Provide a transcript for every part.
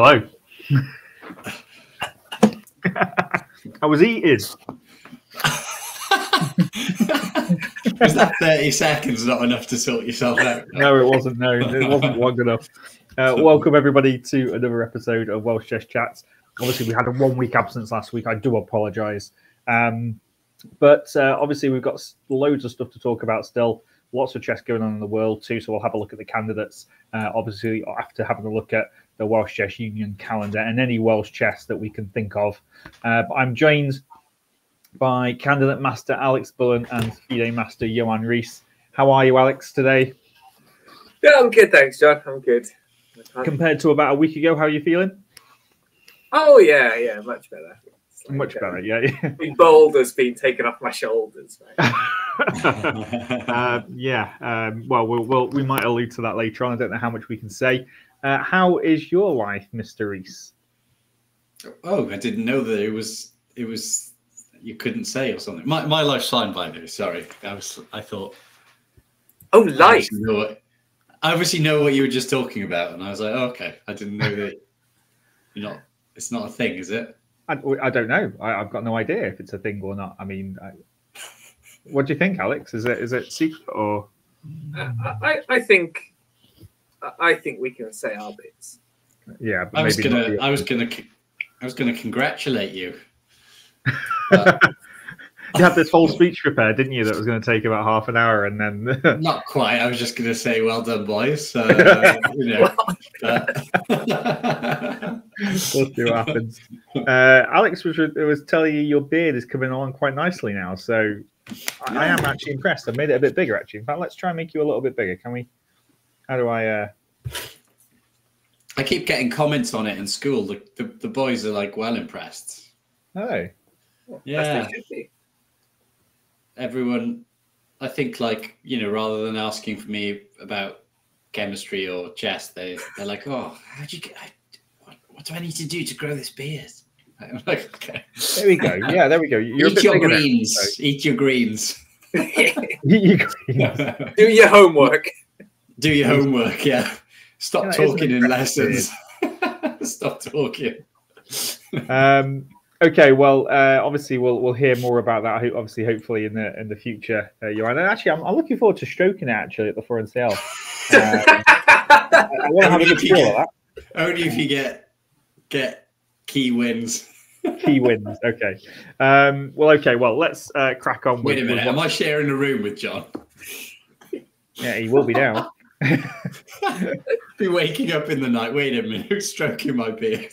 Hello. I was eating. Was that 30 seconds not enough to sort yourself out? No, it wasn't. No, it wasn't long enough. Welcome, everybody, to another episode of Welsh Chess Chats. Obviously, we had a 1 week absence last week. I do apologise. But obviously, we've got loads of stuff to talk about still. Lots of chess going on in the world, too. So we'll have a look at the candidates. Obviously, after having a look at the Welsh Chess Union calendar and any Welsh chess that we can think of. But I'm joined by candidate master Alex Bullen and FIDE master Johan Rees. How are you, Alex, today? Yeah, I'm good, thanks, John. I'm good. Compared to about a week ago, how are you feeling? Oh, yeah, much better. Like, much better, yeah. The boulder's been taken off my shoulders, mate. Well, we might allude to that later on. I don't know how much we can say. How is your life, Mr. Rees? Oh, I didn't know that it was you couldn't say or something. My life's fine by now. Sorry, I thought. Oh, life. I obviously know what you were just talking about, and I was like, oh, okay, I didn't know that. It's not a thing, is it? I don't know. I've got no idea if it's a thing or not. I mean, what do you think, Alex? Is it secret or? I think we can say our bits. Yeah, but I was gonna congratulate you. You had this whole speech prepared, didn't you? That was going to take about half an hour, and then not quite. I was just going to say, "Well done, boys." We'll see what happens. Alex was telling you your beard is coming along quite nicely now, so I am actually impressed. I've made it a bit bigger, actually. In fact, let's try and make you a little bit bigger. Can we? How do I? I keep getting comments on it in school. The boys are like well impressed. Oh, yeah. Everyone, I think, like, rather than asking for me about chemistry or chess, they're like, "Oh, how'd you get? What do I need to do to grow this beard?" I'm like, "Okay, there we go. Yeah, there we go. Eat your greens. Now, so. Eat your greens. Eat your greens. Do your homework. Do your homework. Yeah. Stop talking in lessons. Stop talking." Okay, well, obviously we'll hear more about that. Hopefully in the future, Johan. And actually, I'm looking forward to stroking it actually at the Foreign Sale. I want to have a good feel of that. Only if you get key wins. Key wins. Okay. Well, let's crack on. Wait a minute. Am I sharing a room with John? Yeah, he will be now. Be waking up in the night. Wait a minute, who's stroking my beard?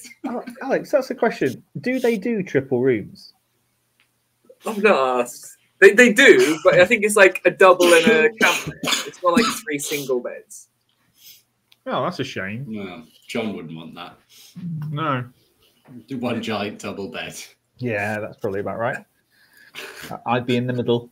Alex, that's the question. Do they do triple rooms? I'm not asked. They do, but I think it's like a double and a camp. It's not like 3 single beds. Oh, that's a shame. No, John wouldn't want that. No. Do one giant double bed. Yeah, that's probably about right. I'd be in the middle.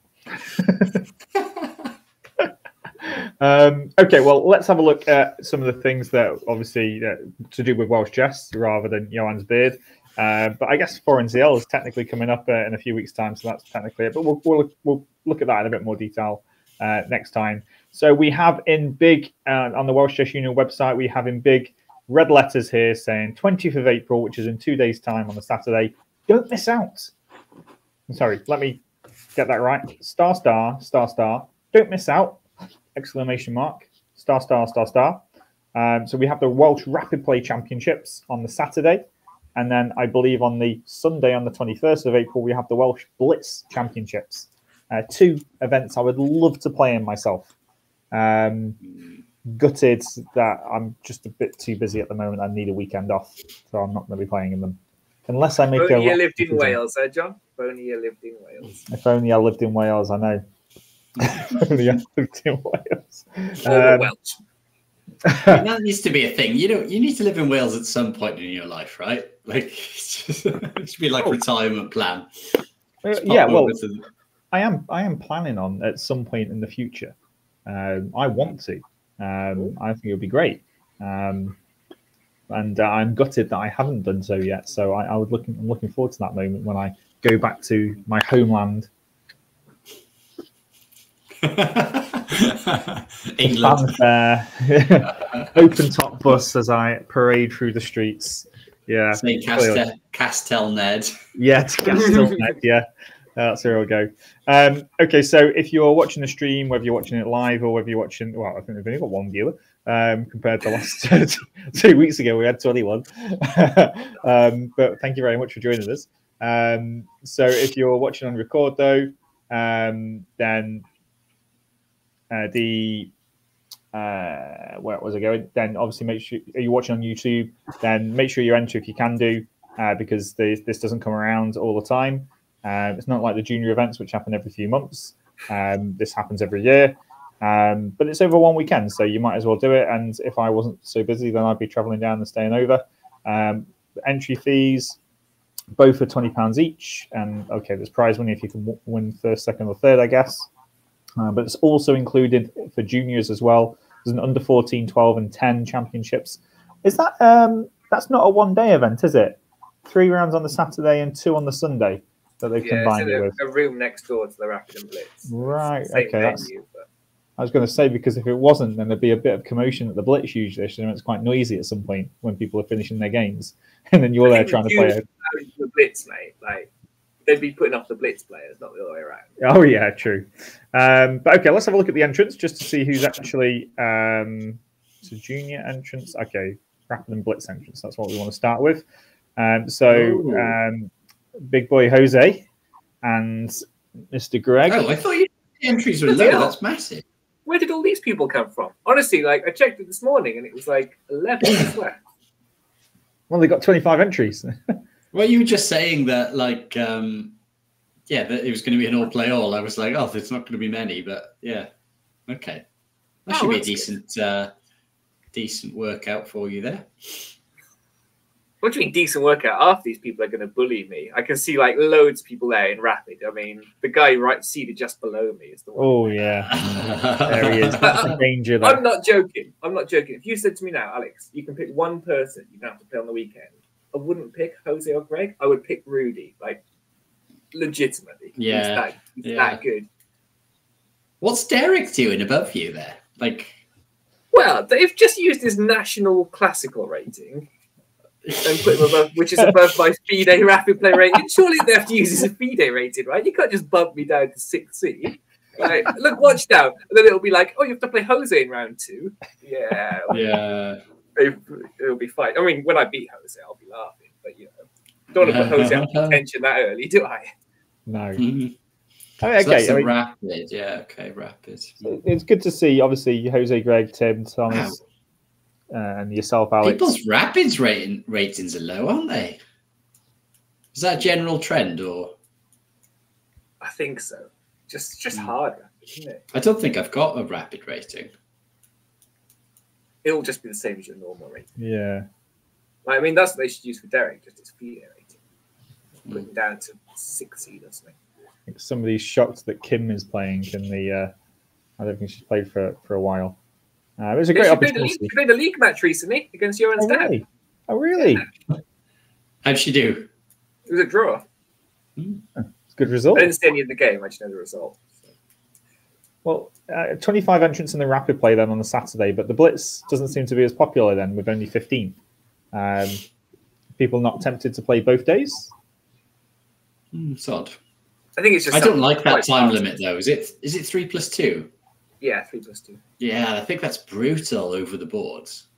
Okay, well, let's have a look at some of the things that obviously to do with Welsh chess rather than Johan's beard. But I guess Foreign CL is technically coming up in a few weeks' time, so that's technically it. But we'll look at that in a bit more detail next time. So we have in big on the Welsh Chess Union website, we have in big red letters here saying 20th of April, which is in 2 days' time on the Saturday. Don't miss out. I'm sorry, let me get that right. Star, star, star, star. Don't miss out. Exclamation mark, star, star, star, star. So we have the Welsh Rapid Play Championships on the Saturday. And then I believe on the Sunday, on the 21st of April, we have the Welsh Blitz Championships. 2 events I would love to play in myself. Gutted that I'm just a bit too busy at the moment. I need a weekend off, so I'm not going to be playing in them. Unless I make If only you lived in Wales, John? If only you lived in Wales. If only I lived in Wales, I know. Only I lived in Wales. Welsh. That needs to be a thing. You need to live in Wales at some point in your life, right? Like, it should be like a retirement plan. Yeah, well, I am planning on at some point in the future. I want to. I think it would be great. And I'm gutted that I haven't done so yet. So I'm looking forward to that moment when I go back to my homeland. England. Fanfare. Open top bus as I parade through the streets. Yeah. Say Castell Ned. Yeah, to Castell Ned, yeah. That's where I'll go. Okay, so if you're watching the stream, whether you're watching it live or whether you're watching, well, I think we've only got one viewer compared to last 2 weeks ago, we had 21. But thank you very much for joining us. So if you're watching on record, though, then where was I going? Then obviously make sure are you watching on YouTube. Then make sure you enter if you can do, because this doesn't come around all the time. It's not like the junior events, which happen every few months. This happens every year, but it's over one weekend, so you might as well do it. And if I wasn't so busy, then I'd be traveling down and staying over. The entry fees, both are £20 each, and okay, there's prize money if you can win first, second, or third, I guess. But it's also included for juniors as well. There's an under 14, 12, and 10 championships. Is that that's not a one-day event, is it? 3 rounds on the Saturday and 2 on the Sunday that they've combined it with. A room next door to the Rapid and Blitz. Right. Same Okay. venue, but... I was going to say, because if it wasn't, then there'd be a bit of commotion at the Blitz usually. So it's quite noisy at some point when people are finishing their games, and then you're there trying to play. The Blitz, mate, like they'd be putting off the Blitz players, not the other way around. Oh yeah, true. But okay, let's have a look at the entrance just to see who's actually it's a junior entrance. Okay, Rapid and Blitz entrance. That's what we want to start with. Big boy Jose and Mr. Greg. Oh, I thought the entries were low. That's massive. Where did all these people come from? Honestly, like I checked it this morning and it was like 11 left. Well, they got 25 entries. Well, you were just saying that, like, that it was going to be an all-play all. I was like, oh, there's not going to be many, but yeah, okay, that should be a decent workout for you there. What do you mean decent workout? Half these people are going to bully me. I can see like loads of people there in Rapid. I mean, the guy seated just below me is the one. Oh yeah, there he is. That's a danger. I'm not joking. I'm not joking. If you said to me now, Alex, you can pick one person you don't have to play on the weekend, I wouldn't pick Jose or Greg. I would pick Rudy. Like, legitimately. Yeah, he's that good. What's Derek doing above you there? Like, well, they've just used his national classical rating. And put him above, which is above my FIDE rapid play rating. Surely they have to use his FIDE rating, right? You can't just bump me down to 6th seed. Right? Look, watch down, and then it'll be like, oh, you have to play Jose in round 2. Yeah, it'll be fine. I mean, when I beat Jose, I'll be laughing, but you know, don't want to put Jose out of contention that early, do I? No. Mm-hmm. I mean, okay, so Rapid, yeah, okay, Rapid. It's good to see, obviously, Jose, Greg, Tim, Thomas. Wow. And yourself, Alex. People's Rapids ratings are low, aren't they? Is that a general trend, or? I think so. Just hard, isn't it? I don't think I've got a Rapid rating. It'll just be the same as your normal rating. Yeah. I mean, that's what they should use for Derek, just his FIDE rating. Put him down to 6th seed or something. I think somebody's shocked that Kim is playing in the. I don't think she's played for a while. It was a great opportunity. She played a league match recently against Johan's dad. Oh, really? Yeah. How'd she do? It was a draw. It's a good result. I didn't see any of the game. I just know the result. So. Well, 25 entrants in the Rapid play then on the Saturday, but the Blitz doesn't seem to be as popular then with only 15. People not tempted to play both days? It's odd. I think it's just. I don't like that time limit though. Is it 3+2? Yeah, 3+2. Yeah, I think that's brutal over the boards.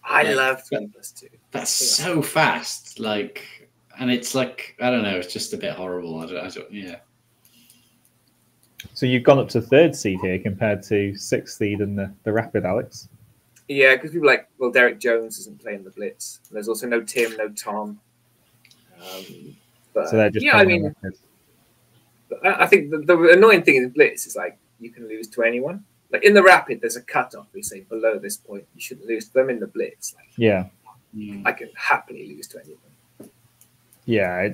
I love 3+2. That's so fast, like, and it's like, I don't know, it's just a bit horrible. I don't. Yeah. So you've gone up to 3rd seed here compared to 6th seed in the Rapid, Alex. Yeah, because people like, well, Derek Jones isn't playing the Blitz. There's also no Tim, no Tom. But so they're just I mean, I think the annoying thing in Blitz is like you can lose to anyone. Like in the Rapid, there's a cutoff. We say below this point, you shouldn't lose to them. In the Blitz, like, yeah, I can happily lose to anyone. Yeah,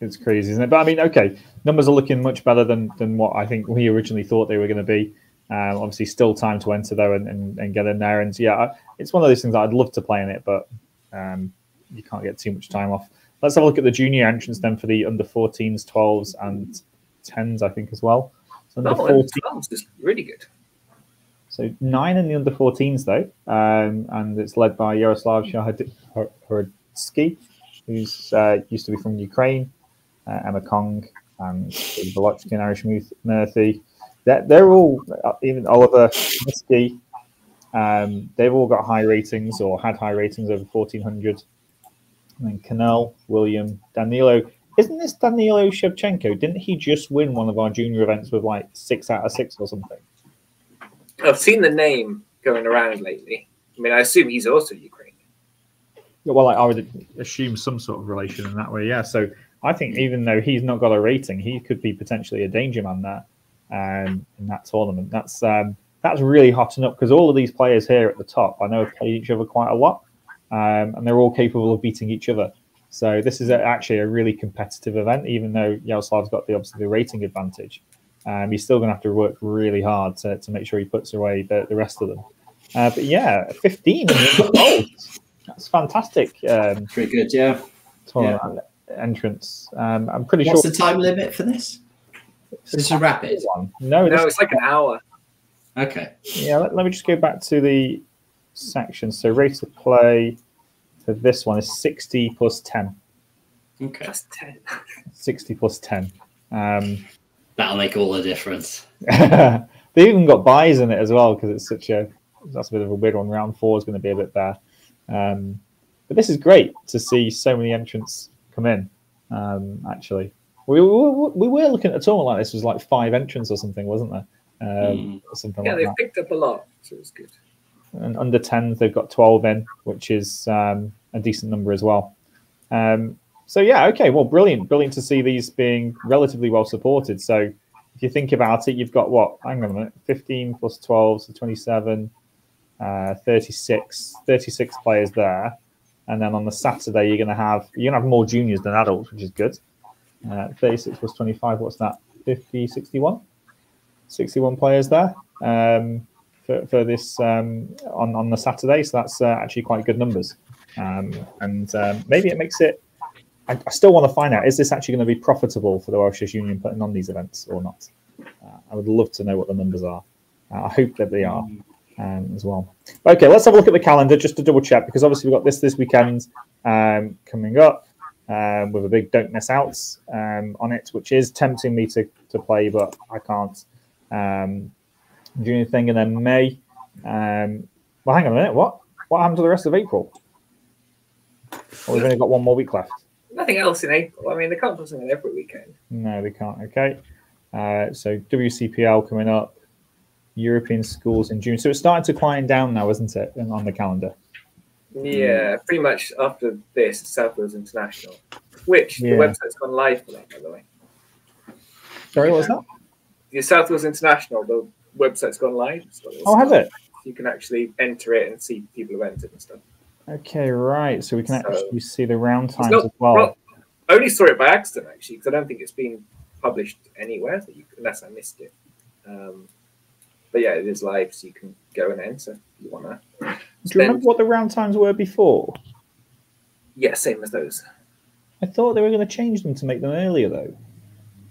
it's crazy, isn't it? But I mean, okay, numbers are looking much better than what I think we originally thought they were going to be. Obviously, still time to enter though and get in there. And yeah, it's one of those things that I'd love to play in it, but you can't get too much time off. Let's have a look at the junior entrance then for the under 14s, 12s, and 10s, I think as well. So under 14s is really good. So 9 in the under 14s though, and it's led by Yaroslav Shahadsky, who's used to be from Ukraine, Emma Kong, and Volodkin, Irish Murphy. They're all, even Oliver Miski, they've all got high ratings or had high ratings over 1400. And then Canal, William, Danilo. Isn't this Danilo Shevchenko? Didn't he just win one of our junior events with like 6 out of 6 or something? I've seen the name going around lately. I mean, I assume he's also Ukrainian. Yeah, well, I would assume some sort of relation in that way, yeah. So I think even though he's not got a rating, he could be potentially a danger man there in that tournament. That's really hotting up because all of these players here at the top, I know, have played each other quite a lot, and they're all capable of beating each other. So this is actually a really competitive event, even though Yaroslav's got obviously the rating advantage. He's still going to have to work really hard to make sure he puts away the rest of them. But yeah, 15 goals. That's fantastic. Pretty good, yeah. Tournament entrance. I'm pretty What's sure. What's the time limit for this? Is this a rapid one? No, it's like an hour. Okay. Yeah, let me just go back to the section. So rate of play for this one is 60 plus 10. Okay. Plus 10. 60 plus 10. That'll make all the difference. They even got buys in it as well because it's that's a bit of a weird one. Round 4 is going to be a bit there. But this is great to see so many entrants come in. Actually, we were looking at a tournament like this. Was like 5 entrants or something, wasn't there? Something like they've that. picked up a lot, so it's good. And under 10s, they've got 12 in, which is a decent number as well. So yeah, okay, well, brilliant to see these being relatively well supported. So if you think about it, you've got what? Hang on a minute, 15 plus 12, so 27, 36 players there. And then on the Saturday, you're gonna have more juniors than adults, which is good. 36 plus 25, what's that? 50, 61? 61 players there for this on the Saturday. So that's actually quite good numbers. And maybe it makes it. I still want to find out, is this actually going to be profitable for the Welsh Chess Union putting on these events or not? I would love to know what the numbers are. I hope that they are as well. Okay, let's have a look at the calendar just to double check, because obviously we've got this weekend coming up with a big Don't Miss Outs on it, which is tempting me to play, but I can't. Junior thing, and then May. Well, hang on a minute. What happened to the rest of April? Well, we've only got one more week left. Nothing else in April. I mean, they can't put something every weekend. No, they can't. Okay. So WCPL coming up, European schools in June. So it's starting to quieten down now, isn't it, on the calendar? Yeah, pretty much after this, South Wales International, which the website's gone live for that, by the way. Sorry, what's that? The South Wales International, the website's gone live. So has it? You can actually enter it and see people who entered and stuff. Okay, right. So we can actually see the round times as well. I only saw it by accident, actually, because I don't think it's been published anywhere, unless I missed it. But yeah, it is live, so you can go and enter if you want to. Do you remember what the round times were before? Yeah, same as those. I thought they were going to change them to make them earlier, though.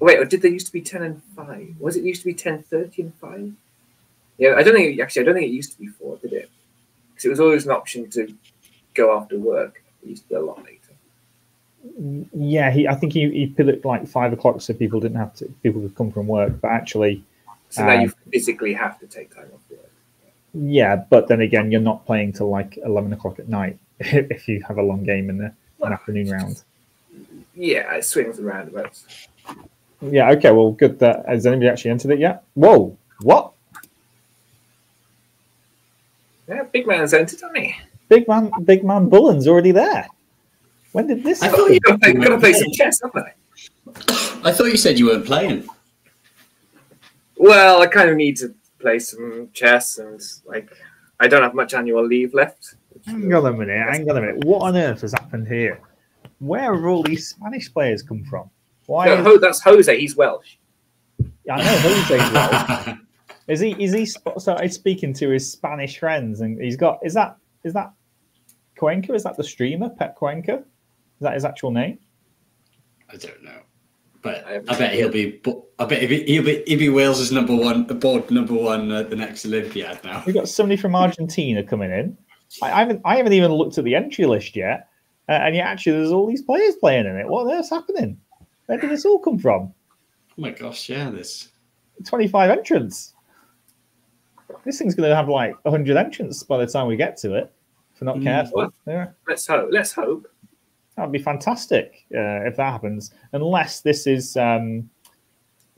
Wait, or did they used to be 10 and 5? Was it used to be 10, 30 and 5? Yeah, I don't think it used to be 4, did it? Because it was always an option to go after work. It used to be a lot later. Yeah, I think he put it like 5 o'clock so people could come from work, but actually. So now you physically have to take time off work. Yeah, but then again, you're not playing till like 11 o'clock at night if you have a long game in an afternoon round. Yeah, it swings and roundabouts. Yeah, okay, well, good. Has anybody actually entered it yet? Whoa, what? Yeah, big man's entered, hasn't he? Big man Bullen's already there. When did this happen? I thought you were going to play some chess, haven't I? I thought you said you weren't playing. Well, I kind of need to play some chess, and I don't have much annual leave left. Hang on a minute. What on earth has happened here? Where have all these Spanish players come from? Why? No, that's Jose. He's Welsh. Yeah, I know Jose's Welsh. Is he started speaking to his Spanish friends, and he's got is that Cuenca? Is that the streamer Pep Cuenca? Is that his actual name? I don't know. But I bet he'll be. I bet he'll be Wales's board number one at the next Olympiad now. We've got somebody from Argentina coming in. I haven't even looked at the entry list yet, and yet actually there's all these players playing in it. What on earth's happening? Where did this all come from? Oh my gosh, yeah, there's 25 entrants. This thing's going to have like 100 entrants by the time we get to it, if we're not careful. Well, yeah. Let's hope. That would be fantastic if that happens. Unless this is part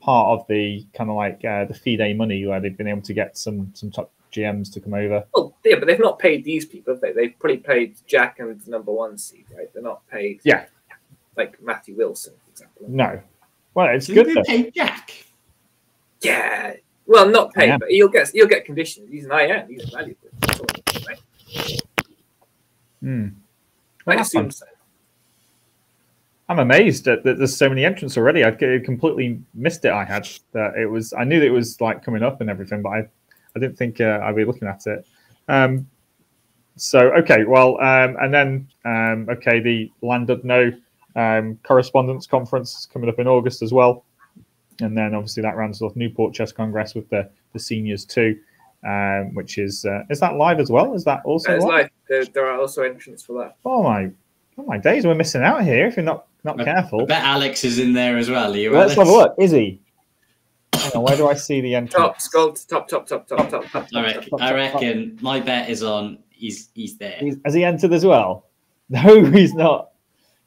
of the kind of like the FIDE money where they've been able to get some top GMs to come over. Well, yeah, but they've not paid these people, have they? They've probably paid Jack and the number one seed, right? They're not paid. Yeah. Like Matthew Wilson, for example. No. Well, it's Didn't good. they pay Jack? Yeah. Well, not paid, but you'll get conditions. He's an IM. He's valuable. Right? Well, I assume so. I'm amazed that there's so many entrants already. I completely missed it. I knew that it was like coming up and everything, but I didn't think I'd be looking at it. So okay, well, and then okay, the Llandudno correspondence conference is coming up in August as well, and then obviously that rounds off Newport Chess Congress with the seniors too, which is that live as well? Is that also live? There are also entrants for that. Oh my days, we're missing out here if you're not careful. I bet Alex is in there as well. Let's have a look. Is he? Hang on, where do I see the entrance? Top, scroll to top. I reckon my bet is on. He's there. Has he entered as well? No, he's not.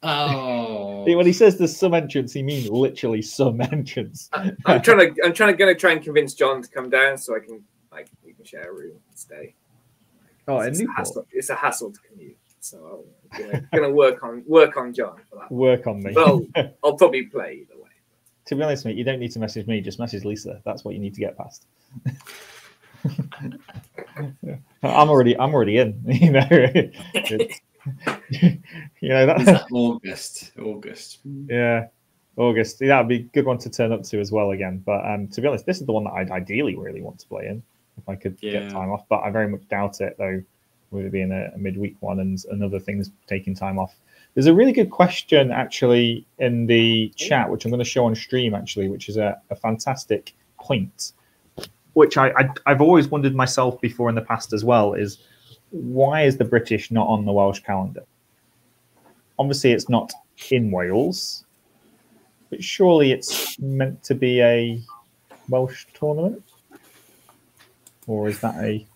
Oh. When he says there's some entrance, he means literally some entrance. I'm trying to try and convince John to come down so we can share a room and stay. It's a hassle to commute. So I'm gonna work on John for that. Work on me. Well, I'll probably play either way. To be honest, mate, you don't need to message me. Just message Lisa. That's what you need to get past. I'm already in. You know. That's August. Yeah, August. That would be a good one to turn up to as well again. But to be honest, this is the one that I'd ideally really want to play in if I could get time off. But I very much doubt it though. With it being a midweek one and other things taking time off. There's a really good question actually in the chat, which I'm going to show on stream actually, which is a fantastic point, which I've always wondered myself before in the past as well, is why is the British not on the Welsh calendar? Obviously it's not in Wales, but surely it's meant to be a Welsh tournament? Or is that a...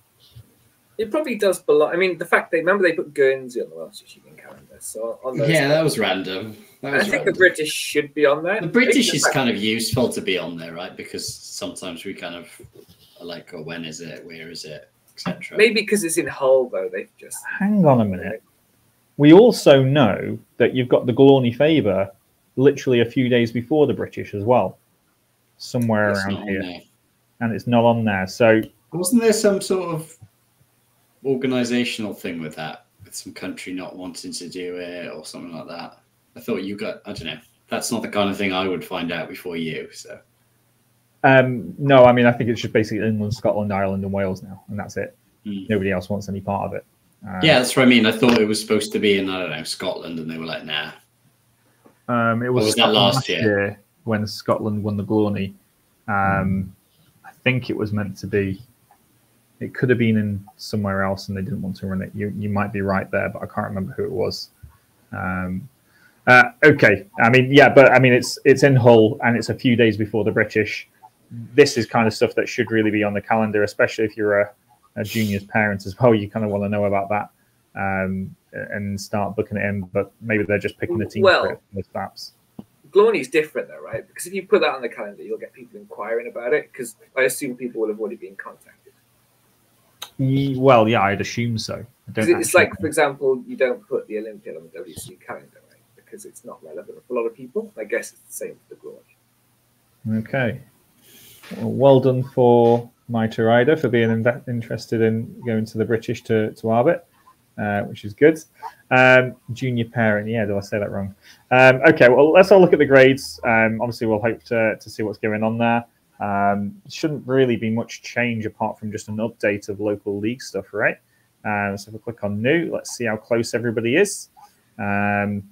It probably does belong. I mean, the fact they put Guernsey on the Welsh achievement calendar. So that was random. I think the British should be on there. The British is kind of useful to be on there, right? Because sometimes we kind of are like, oh, when is it? Where is it? Etc. Maybe because it's in Hull, though. They've just hang on a minute. We also know that you've got the Glorny Faber literally a few days before the British as well, somewhere around here, and it's not on there. So wasn't there some sort of organizational thing with that, with some country not wanting to do it or something like that? I thought I don't know. That's not the kind of thing I would find out before you. So, no, I mean, I think it's just basically England, Scotland, Ireland, and Wales now, and that's it. Nobody else wants any part of it. Yeah, that's what I mean. I thought it was supposed to be in, I don't know, Scotland, and they were like, nah. It was that last year when Scotland won the Glorny. I think it was meant to be. It could have been in somewhere else, and they didn't want to run it. You might be right there, but I can't remember who it was. Okay, I mean, yeah, but I mean, it's in Hull, and it's a few days before the British. This is kind of stuff that should really be on the calendar, especially if you're a juniors parent as well. You kind of want to know about that and start booking it in. But maybe they're just picking the team for it with perhaps. Glorny's different though, right? Because if you put that on the calendar, you'll get people inquiring about it. Because I assume people will have already been contacted. Well, yeah, I'd assume so. It's like, for example, you don't put the Olympiad on the WC calendar, right? Because it's not relevant for a lot of people. I guess it's the same for the Glory. Okay. Well done for Maita Ryder for being interested in going to the British to Arbit, which is good. Junior parent, yeah, did I say that wrong? Okay, well, let's all look at the grades. Obviously, we'll hope to see what's going on there. Shouldn't really be much change apart from just an update of local league stuff, right? So if we click on new, let's see how close everybody is. 20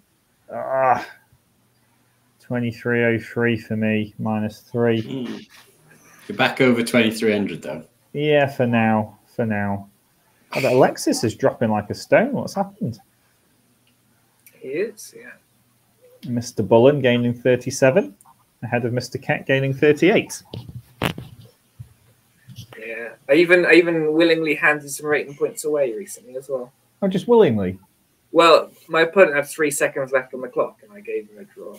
2303 for me, -3. You're back over 2300 though. Yeah, for now. For now. Oh, but Alexis is dropping like a stone. What's happened? He is, yeah. Mr. Bullen gaining 37, ahead of Mr. Kett gaining 38. Yeah. I even willingly handed some rating points away recently as well. Oh, just willingly? Well, my opponent had 3 seconds left on the clock, and I gave him a draw.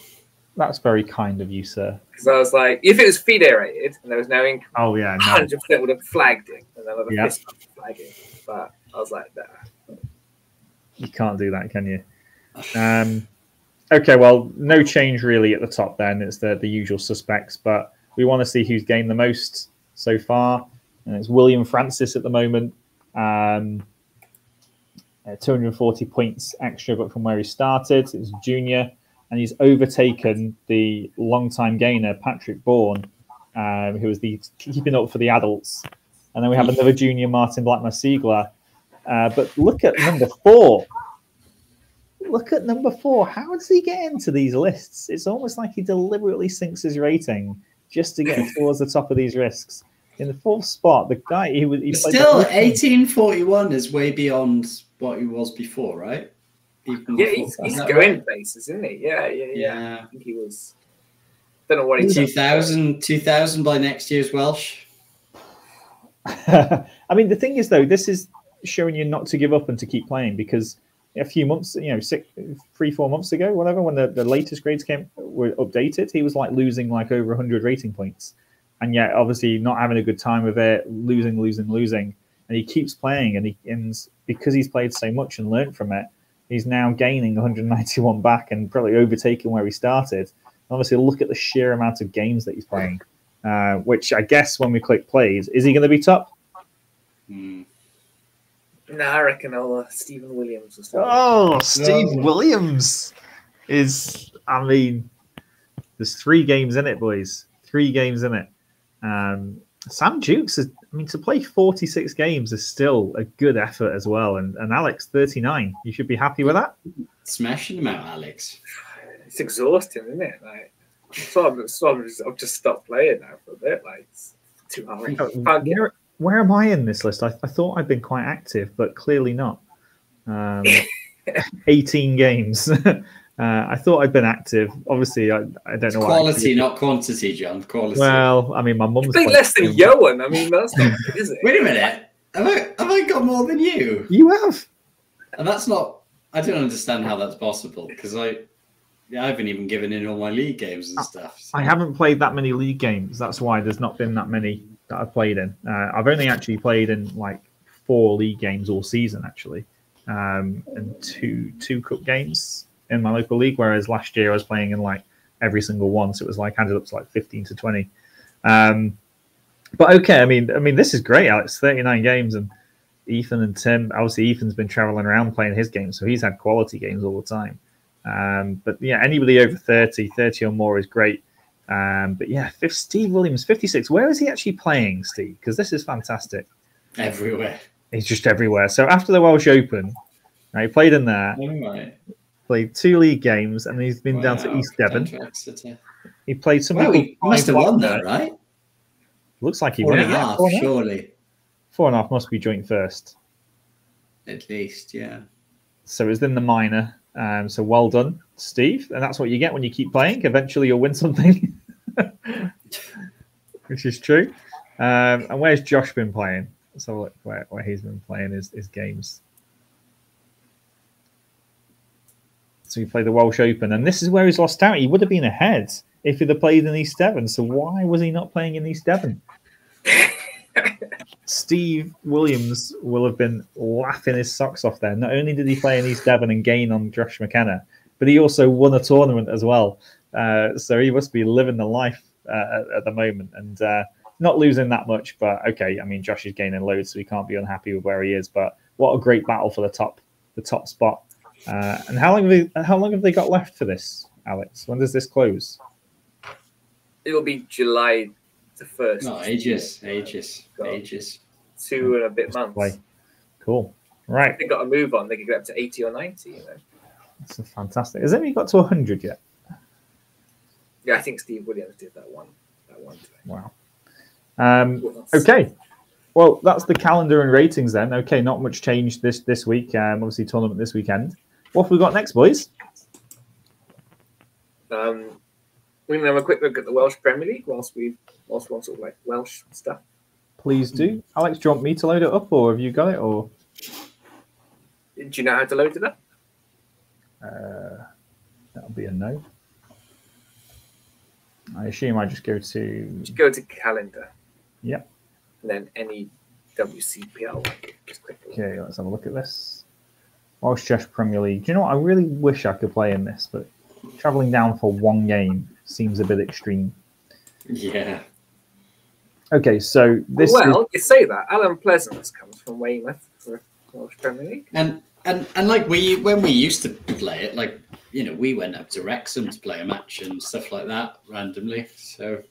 That's very kind of you, sir. Because I was like, if it was FIDE rated and there was no income, Oh, yeah, no. 100% would have flagged it. And then I'd have fist flag it. But I was like, nah. You can't do that, can you? Okay, well, no change really at the top then. It's the usual suspects, but we want to see who's gained the most so far. And it's William Francis at the moment. 240 points extra, but from where he started. It's junior, and he's overtaken the long-time gainer, Patrick Bourne, who was the keeping up for the adults. And then we have another junior, Martin Blackmer-Siegler. But look at number 4. Look at number 4. How does he get into these lists? It's almost like he deliberately sinks his rating just to get towards the top of these risks. In the 4th spot, the guy he still 1841 is way beyond what he was before, right? Yeah, he's going places, isn't he? Yeah. I think he was. Don't know what he 2000 by next year's Welsh. I mean, the thing is, though, this is showing you not to give up and to keep playing, because a few months, 3-4 months ago, whatever, when the latest grades were updated, he was like losing like over 100 rating points. And yet, obviously, not having a good time with it, losing. And he keeps playing, and because he's played so much and learned from it, he's now gaining 191 back and probably overtaking where he started. Obviously, look at the sheer amount of games that he's playing, which I guess when we click plays, is he going to be top? No, I reckon Stephen Williams or something. Oh, Steve Williams is, I mean, there's 3 games in it, boys. 3 games in it. Sam Jukes, to play 46 games is still a good effort as well. And Alex, 39. You should be happy with that. Smashing him out, Alex. It's exhausting, isn't it? Like, I've just stopped playing now for a bit. Like, it's too hard. Where am I in this list? I thought I'd been quite active, but clearly not. 18 games. I thought I'd been active. Obviously, I don't know. Quality, not quantity, John. Quality. Well, I mean, my mum's played less than Johan. I mean, that's not good, is it? Wait a minute. Have I got more than you? You have. And that's not. I don't understand how that's possible, because I haven't even given in all my league games and stuff. So. I haven't played that many league games. That's why there's not been that many that I've played in. I've only actually played in like 4 league games all season, actually, and two cup games in my local league, whereas last year I was playing in like every single one, so it was like handed up to like 15 to 20. But okay, I mean this is great, Alex. 39 games, and Ethan and Tim. Obviously, Ethan's been traveling around playing his games, so he's had quality games all the time. But yeah, anybody over 30 or more is great. But yeah, Steve Williams, 56. Where is he actually playing, Steve? Because this is fantastic. Everywhere. He's just everywhere. So after the Welsh Open, he played in there. Right. Played 2 league games, and he's been down to East Devon. He played some. He must have won that, right? Looks like he won it. 4.5, surely. 4.5 must be joint first. At least, yeah. So it was in the minor. So well done, Steve. And that's what you get when you keep playing. Eventually you'll win something, which is true. And where's Josh been playing? Let's have a look where he's been playing his games. So he played the Welsh Open, and this is where he's lost out. He would have been ahead if he'd have played in East Devon. So why was he not playing in East Devon? Steve Williams will have been laughing his socks off there. Not only did he play in East Devon and gain on Josh McKenna, but he also won a tournament as well. So he must be living the life at the moment and not losing that much. But okay, I mean, Josh is gaining loads, so he can't be unhappy with where he is. But what a great battle for the top spot. And how long have they got left for this, Alex? When does this close? It'll be July the 1st. No, ages. 2 and a bit months. Play. Cool. Right. If they got a move on, they could get up to 80 or 90. That's fantastic. Has anybody got to 100 yet? Yeah, I think Steve Williams did that one. Today. Wow. Okay. Well, that's the calendar and ratings then. Okay, not much change this week. Obviously, tournament this weekend. What have we got next, boys? We're gonna have a quick look at the Welsh Premier League whilst we're on sort of like Welsh stuff. Please do. Alex, do you want me to load it up, or have you got it? Or do you know how to load it up? That'll be a no. I assume I just go to. Go to calendar. Yep. And then any WCPL. Just click. Okay, let's have a look at this. Welsh Chess Premier League. Do you know what? I really wish I could play in this, but travelling down for one game seems a bit extreme. Yeah. Okay, so this. Well, you say that Alan Pleasance comes from Weymouth for Welsh Premier League, and like when we used to play it, like we went up to Wrexham to play a match and stuff like that randomly. So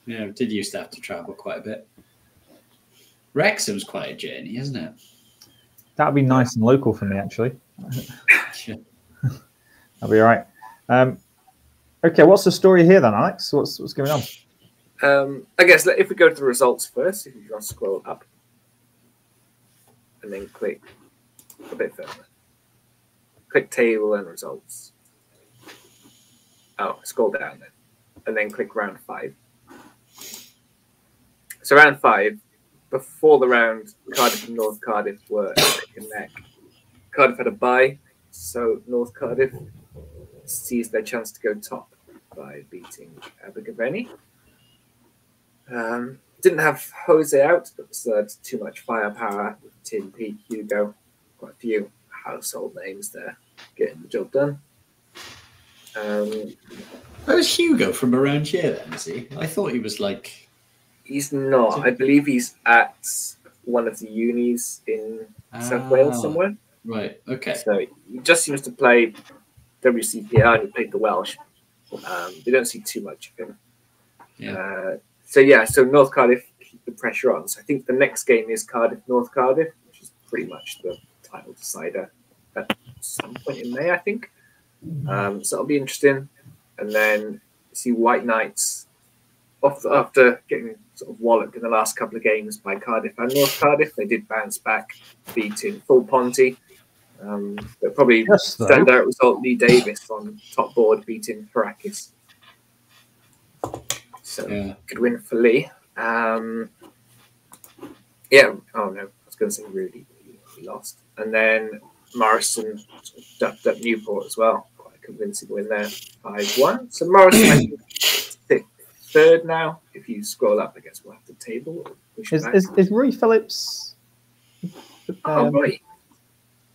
did used to have to travel quite a bit. Wrexham's quite a journey, isn't it? That'd be nice and local for me, actually. That'll be all right. Okay, what's the story here then, Alex? What's going on? I guess if we go to the results first, if you want to scroll up and then click a bit further. Click table and results. Oh, scroll down then. And then click round 5. So round 5, before the round, Cardiff and North Cardiff were neck and neck. Cardiff had a bye, so North Cardiff seized their chance to go top by beating Abergavenny. Didn't have Jose out, but still had too much firepower with Tim, Pete, Hugo, quite a few household names there getting the job done. Where's Hugo from around here then, is he? I thought he was like... He's not. I believe he's at one of the unis in South Wales somewhere. Right, okay. So he just seems to play WCPR and he played the Welsh. They don't see too much of him. Yeah. So North Cardiff keep the pressure on. So I think the next game is North Cardiff, which is pretty much the title decider at some point in May, I think. So that'll be interesting. And then see White Knights after getting sort of walloped in the last couple of games by Cardiff and North Cardiff. They did bounce back, beating Full Ponty. But probably standout result, Lee Davis on top board beating Harakis. So good win for Lee. Oh no, I was going to say Rudy, but he lost. And then Morrison sort of ducked up Newport as well. Quite a convincing win there, 5-1. So Morrison third now. If you scroll up, I guess we'll have the table. Is Roy Phillips? Roy.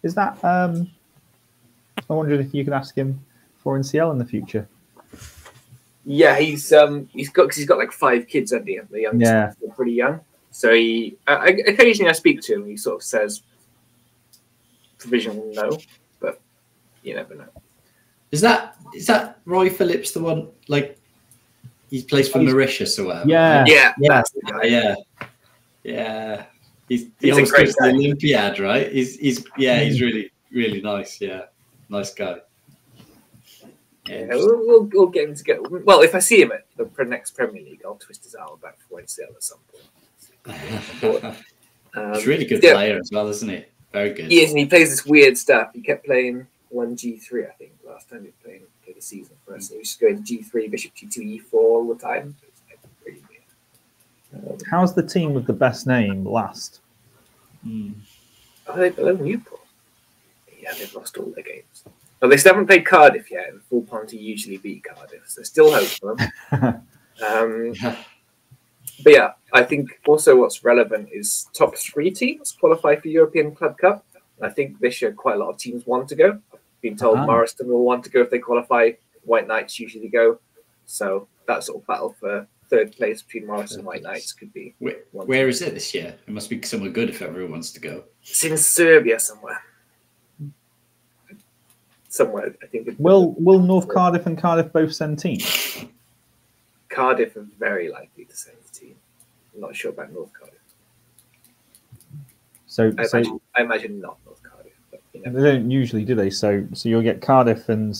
Is that? I wondered if you could ask him for NCL in the future. Yeah, he's got like 5 kids, hasn't he? The youngest are pretty young. So occasionally I speak to him. He sort of says provisional no, but you never know. Is that Roy Phillips the one like he plays for Mauritius or whatever? Yeah. That's the guy. Yeah. He's always goes to the Olympiad, right? He's really, really nice. Yeah, nice guy. Yeah, we'll get him to get. Well, if I see him at the next Premier League, I'll twist his arm back for NCL at some point. He's a really good player as well, isn't he? Very good. He is, and he plays this weird stuff. He kept playing 1G3, I think, last time he played the season for us. He was just going G3, Bishop G2, E4 all the time. Really weird. How's the team with the best name last? Are they below Newport? Yeah, they've lost all their games. Well, they still haven't played Cardiff yet, and Full Ponty usually beat Cardiff, so still hope for them. But yeah, I think also what's relevant is top 3 teams qualify for European Club Cup. I think this year quite a lot of teams want to go. I've been told Morriston will want to go if they qualify. White Knights usually go. So that sort of battle for third place between Morriston and White Knights could be. Where is it this year? It must be somewhere good if everyone wants to go. It's in Serbia somewhere. I think. Will North Cardiff and Cardiff both send teams? Cardiff are very likely to send the team. I'm not sure about North Cardiff. I imagine not North Cardiff. But, they don't usually, do they? So you'll get Cardiff and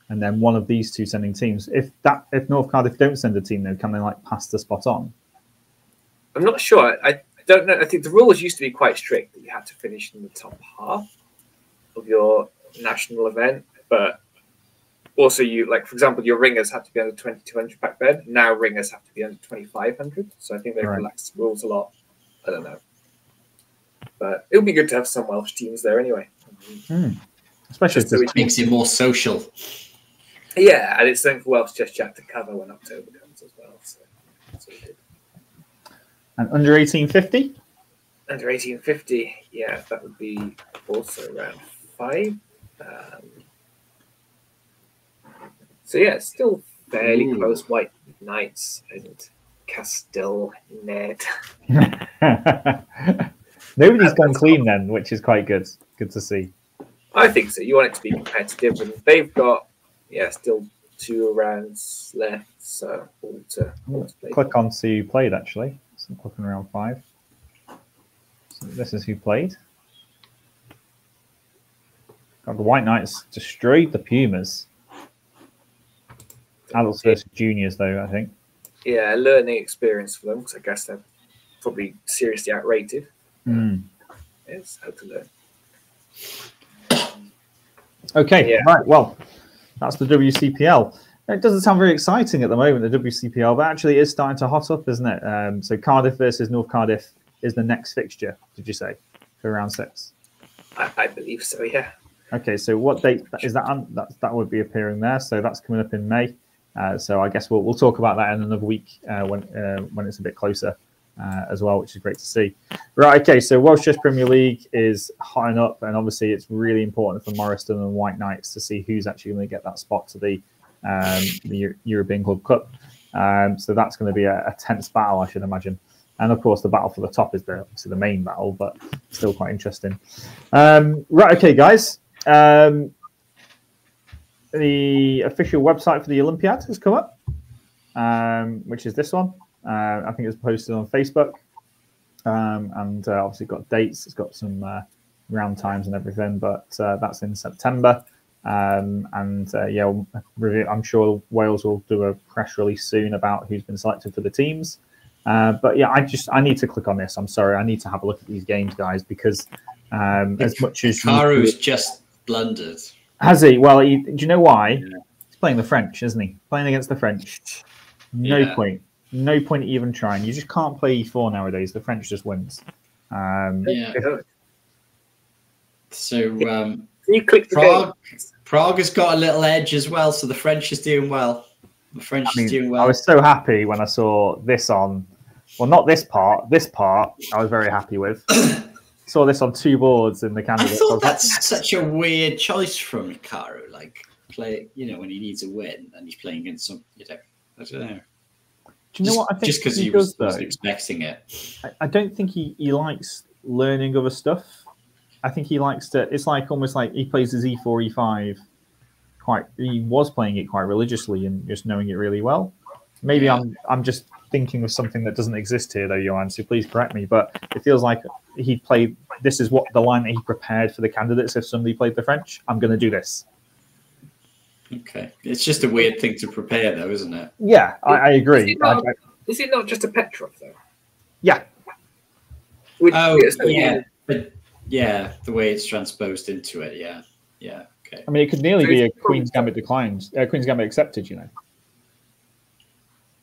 and then one of these two sending teams. If North Cardiff don't send a team, though, can they like pass the spot on? I'm not sure. I don't know. I think the rules used to be quite strict that you had to finish in the top half of your national event, but also you, like, for example, your ringers had to be under 2200 back then. Now ringers have to be under 2500. So I think they've relaxed the rules a lot. I don't know. But it would be good to have some Welsh teams there anyway. Especially so it makes it more social. Yeah, and it's something for Welsh Chess Chat to cover when October comes as well. So that's really good. And under 1850? Under 1850, yeah, that would be also around 5. So yeah, it's still fairly close. White Knights and Castile Ned. Nobody's gone clean then, which is quite good. Good to see. I think so. You want it to be competitive, and they've got still 2 rounds left. So all to play. Click on to played actually. So I'm clicking around 5. So this is who played. God, the White Knights destroyed the Pumas. Adults versus juniors, though, I think. Yeah, learning experience for them, because I guess they're probably seriously outrated. It's how to learn. Okay, right. Well, that's the WCPL. It doesn't sound very exciting at the moment, the WCPL, but actually it is starting to hot up, isn't it? So Cardiff versus North Cardiff is the next fixture, did you say, for round 6? I believe so, yeah. Okay, so what date is that? That would be appearing there. So that's coming up in May. So I guess we'll talk about that in another week when it's a bit closer as well, which is great to see. Right, okay, so Welsh Chess Premier League is hotting up, and obviously it's really important for Morriston and White Knights to see who's actually going to get that spot to the European Club Cup. So that's going to be a tense battle, I should imagine. And of course, the battle for the top is obviously the main battle, but still quite interesting. Right, okay, guys. The official website for the Olympiad has come up, which is this one. I think it's posted on Facebook, and obviously got dates. It's got some round times and everything, but that's in September. I'm sure Wales will do a press release soon about who's been selected for the teams. But yeah, I need to click on this. I'm sorry, I need to have a look at these games, guys, because as much as Karu's just blundered. Has he? Well, do you know why? Yeah. He's playing the French, isn't he? Playing against the French. No point even trying. You just can't play E4 nowadays. The French just wins. So you click Prague has got a little edge as well, so the French is doing well. Is doing well. I was so happy when I saw this on. Well, not this part. This part I was very happy with. Saw this on 2 boards in the candidates. I thought that's such a weird choice from Karu. Like, play, when he needs a win and he's playing against some, I don't know. Do you know what I think? Just because he wasn't expecting it. I don't think he likes learning other stuff. I think he likes to. It's like almost like he plays his E4, E5. He was playing it quite religiously and just knowing it really well. Maybe I'm just thinking of something that doesn't exist here, though, Johan. So please correct me. But it feels like he played. This is what the line that he prepared for the candidates. If somebody played the French, I'm going to do this. Okay, it's just a weird thing to prepare, though, isn't it? Yeah, I agree. Is it not just a Petrov, though? Yeah. But yeah, the way it's transposed into it, yeah. Okay. I mean, it could nearly be a Queen's Gambit declined. Queen's Gambit accepted,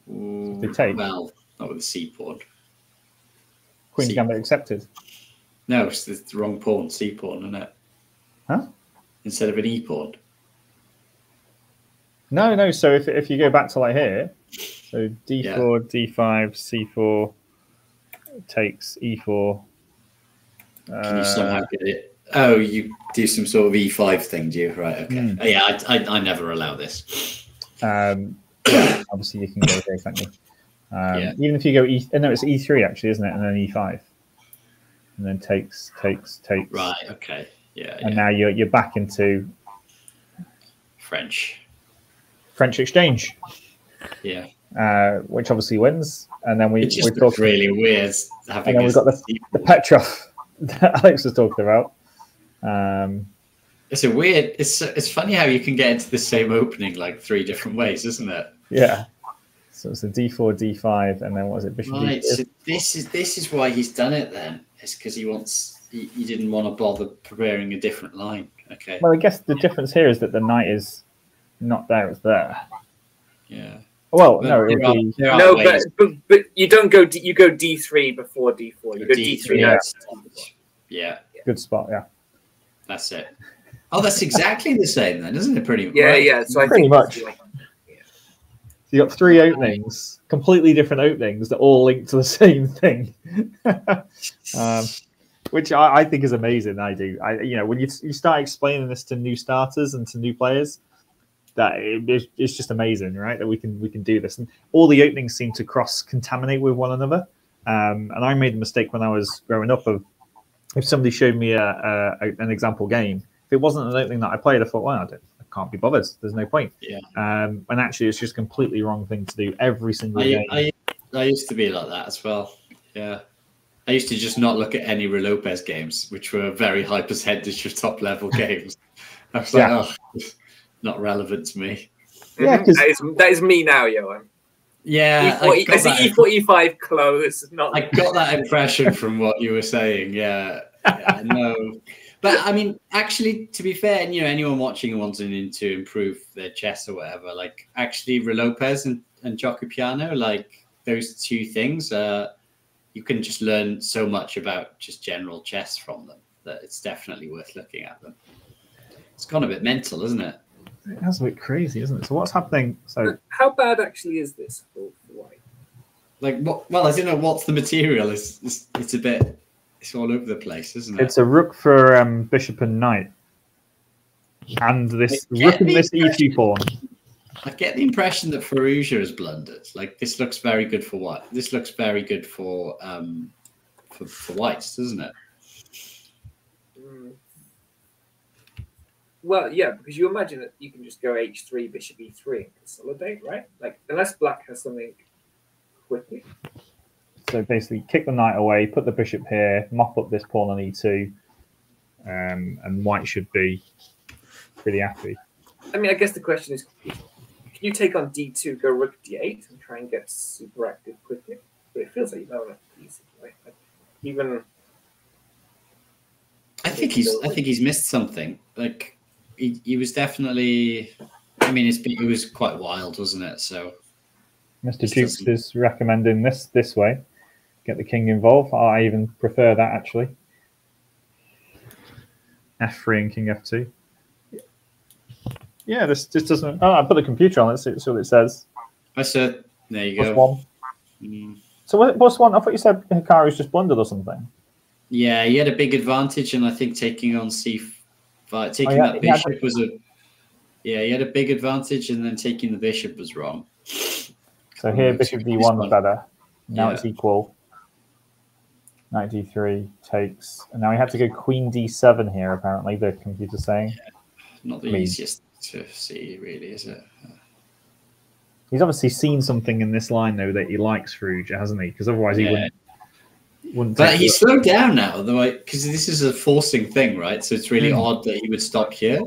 They take. Well, not with the C pawn. Queen's Gambit accepted. No, it's the wrong pawn, C pawn, isn't it? Huh? Instead of an E pawn. No. So if you go back to like here, so D4, D5, C4 takes E4. Can you somehow get it? Oh, you do some sort of E5 thing, do you? Right, okay. Yeah, I never allow this. Obviously, you can go there, can't you? Even if you go it's E3 actually, isn't it? And then E5. And then takes. Right, okay. Yeah. And now you're back into French exchange. Yeah. Which obviously wins. And then we talk really weird having. And then we've got the Petrov that Alex was talking about. It's a weird. It's funny how you can get into the same opening like 3 different ways, isn't it? Yeah. So it's a d4, d5, and then what was it? Bishop Right. d4. So this is why he's done it. Then it's because he didn't want to bother preparing a different line. Okay. Well, I guess the difference here is that the knight is not there; it's there. Yeah. Well, But no, it there are- would be. there are No, ways. but you don't go. You go D3 before D4. You go D3 yeah. now. Yeah, Good spot, yeah. that's it. Oh, that's exactly the same then, isn't it? Pretty much. Yeah, right? yeah. So I Pretty think much. So you got 3 openings, completely different openings that all link to the same thing, which I think is amazing. I do. When you start explaining this to new starters and to new players, it's just amazing, right? That we can do this, and all the openings seem to cross contaminate with one another. And I made the mistake when I was growing up of if somebody showed me an example game, if it wasn't an opening that I played, I thought, well, I can't be bothered. There's no point. Yeah. And actually, it's just a completely wrong thing to do every single game. I used to be like that as well. Yeah. I used to just not look at any Lopez games, which were very high percentage of top level games. I was like, oh, it's not relevant to me. Yeah, that is me now, Johan. Yeah, I see E4, E5 close. I got that impression from what you were saying. Yeah, no. But I mean, actually, to be fair, and anyone watching and wanting to improve their chess or whatever, like actually, Lopez and Giocopiano, like those 2 things, you can just learn so much about just general chess from them that it's definitely worth looking at them. It's gone a bit mental, isn't it? That's a bit crazy, isn't it? So what's happening? So how bad actually is this for white? Like what? Well, I don't know what's the material. It's a bit. It's all over the place, isn't it? it's a rook for bishop and knight, and this rook and this e2 pawn. I get the impression that Ferrugia has blundered. Like this looks very good for white. This looks very good for whites, doesn't it? Well, yeah, because you imagine that you can just go H3, Bishop E3 and consolidate, right? Like, unless Black has something quickly. So basically, kick the knight away, put the bishop here, mop up this pawn on E2, and white should be pretty happy. I mean, I guess the question is, can you take on D2, go Rook D8, and try and get super active quickly? But it feels like you don't have easy, right? Like, even. I think he's missed something. Like. He was definitely. I mean, it was quite wild, wasn't it? So, Mr. Jukes is recommending this way. Get the king involved. I even prefer that actually. F3 and king F2. Yeah, this doesn't. Oh, I put the computer on. Let's see what it says. I said, there you +1. go. So +1. I thought you said Hikaru's just blundered or something. Yeah, he had a big advantage, and I think taking on C5. Taking that bishop was he had a big advantage, and then taking the bishop was wrong. So here, bishop D1 is better. Now it's equal. Knight D3 takes, and now he had to go queen D7 here. Apparently, the computer's saying. Yeah, not the easiest to see, really, is it? He's obviously seen something in this line though that he likes, Ferrugia, hasn't he? Because otherwise he wouldn't. But he's slowed down now, though, because this is a forcing thing, right? So it's really odd that he would stop here.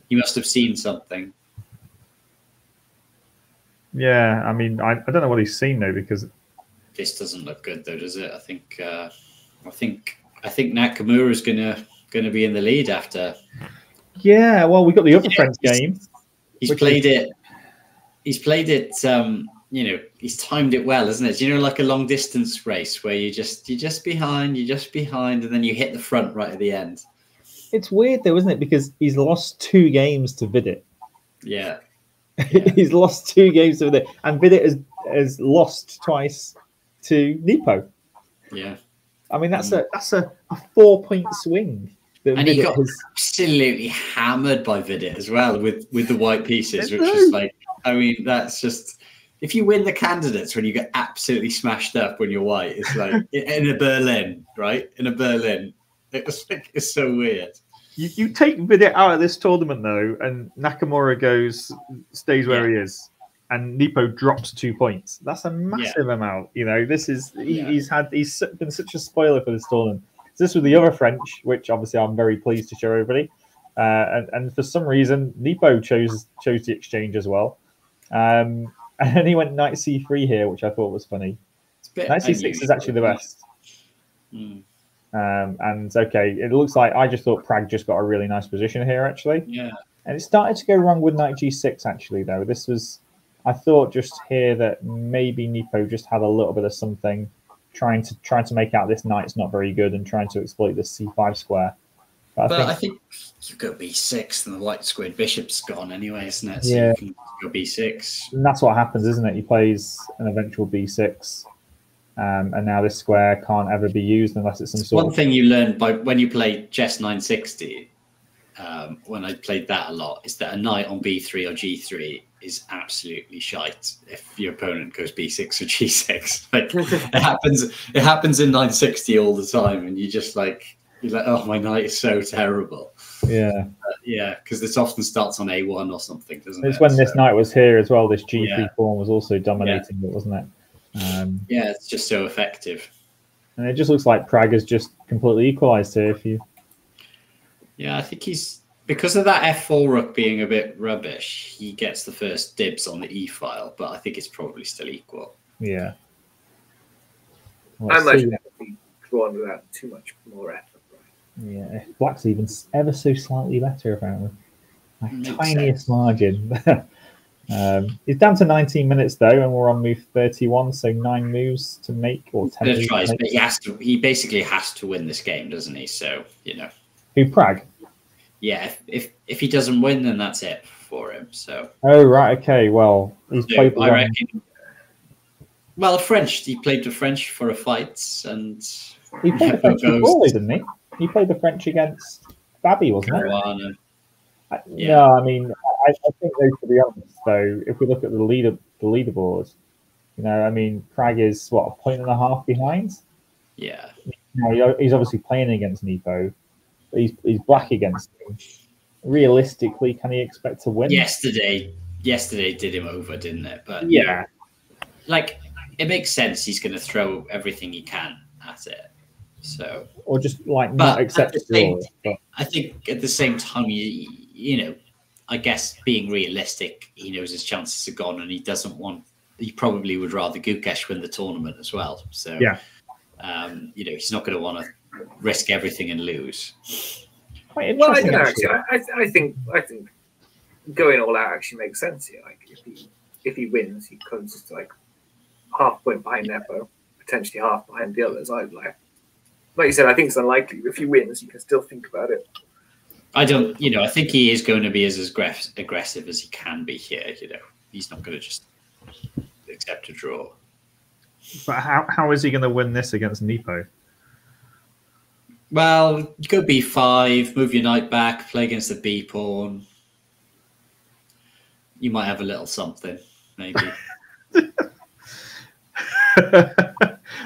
He must have seen something. Yeah, I mean, I don't know what he's seen though, because this doesn't look good, though, does it? I think Nakamura is gonna be in the lead after. Yeah, well, we got the other French game. He's played it. He's timed it well, isn't it? Like a long distance race where you're just behind, and then you hit the front right at the end. It's weird though, isn't it? Because he's lost 2 games to Vidit. Yeah. He's lost 2 games to Vidit, and Vidit has lost twice to Nepo. Yeah. I mean, that's a 4-point swing. And he got absolutely hammered by Vidit as well with the white pieces, which is like, I mean, that's just. If you win the candidates when you get absolutely smashed up when you're white, it's like in a Berlin, right? In a Berlin, it's so weird. You take Vidit out of this tournament though, and Nakamura stays where he is, and Nepo drops 2 points. That's a massive amount. This is he's been such a spoiler for this tournament. So this was the other French, which obviously I'm very pleased to show everybody. and for some reason Nepo chose the exchange as well, and then he went knight c3 here, which I thought was funny. Knight c6 is actually the best. And okay, it looks like I just thought Prag just got a really nice position here actually. Yeah. And it started to go wrong with knight g6 actually though. I thought just here that maybe Nepo just had a little bit of something, trying to make out this knight's not very good and trying to exploit this c5 square. But I think you go b6 and the white squared bishop's gone anyway, isn't it? So yeah, you can go b6. And that's what happens, isn't it? He plays an eventual b6. And now this square can't ever be used unless it's some sort One thing you learn by when you play chess 960, when I played that a lot, is that a knight on b3 or g3 is absolutely shite if your opponent goes b6 or g6. Like it happens in 960 all the time, and you're like, oh, my knight is so terrible. Yeah, yeah, because this often starts on a1 or something, doesn't it? It's when this knight was here as well. This g3 pawn was also dominating it, wasn't it? Yeah, it's just so effective. And it just looks like Prag has just completely equalized here. Yeah, I think because of that f4 rook being a bit rubbish, he gets the first dibs on the e file, but I think it's probably still equal. Yeah. I'm actually be drawn without too much more effort. Right? Yeah, Black's even ever so slightly better apparently. Tiniest sense. Margin. It's down to 19 minutes though, and we're on move 31, so 9 moves to make, or 10 moves tries, to make. But he basically has to win this game, doesn't he? So Who, Prag? Yeah, if he doesn't win, then that's it for him. So oh right, okay, well he's played the reckon. Well, he played the French for a fight, and he played the French before, didn't he? He played the French against Babby, wasn't it? Yeah. No, I mean, I think though, to be honest, though, if we look at the leaderboard, I mean, Prag is what, a point and a half behind. Yeah. He's obviously playing against Nepo, but he's black against him. Realistically, can he expect to win? Yesterday did him over, didn't it? But yeah, it makes sense. He's going to throw everything he can at it. So, or just not accept the draw. But I think at the same time, I guess being realistic, he knows his chances are gone, and he probably would rather Gukesh win the tournament as well. So yeah, he's not going to want to risk everything and lose. Well, I don't know. Actually, I think going all out actually makes sense here. Like if he wins, he comes to half point behind Nepo, potentially half behind the others. Like you said, I think it's unlikely. If he wins, you can still think about it. I think he is going to be as aggressive as he can be here. He's not going to just accept a draw. But how is he going to win this against Nepo? Well, you go b5, move your knight back, play against the b pawn. You might have a little something, maybe.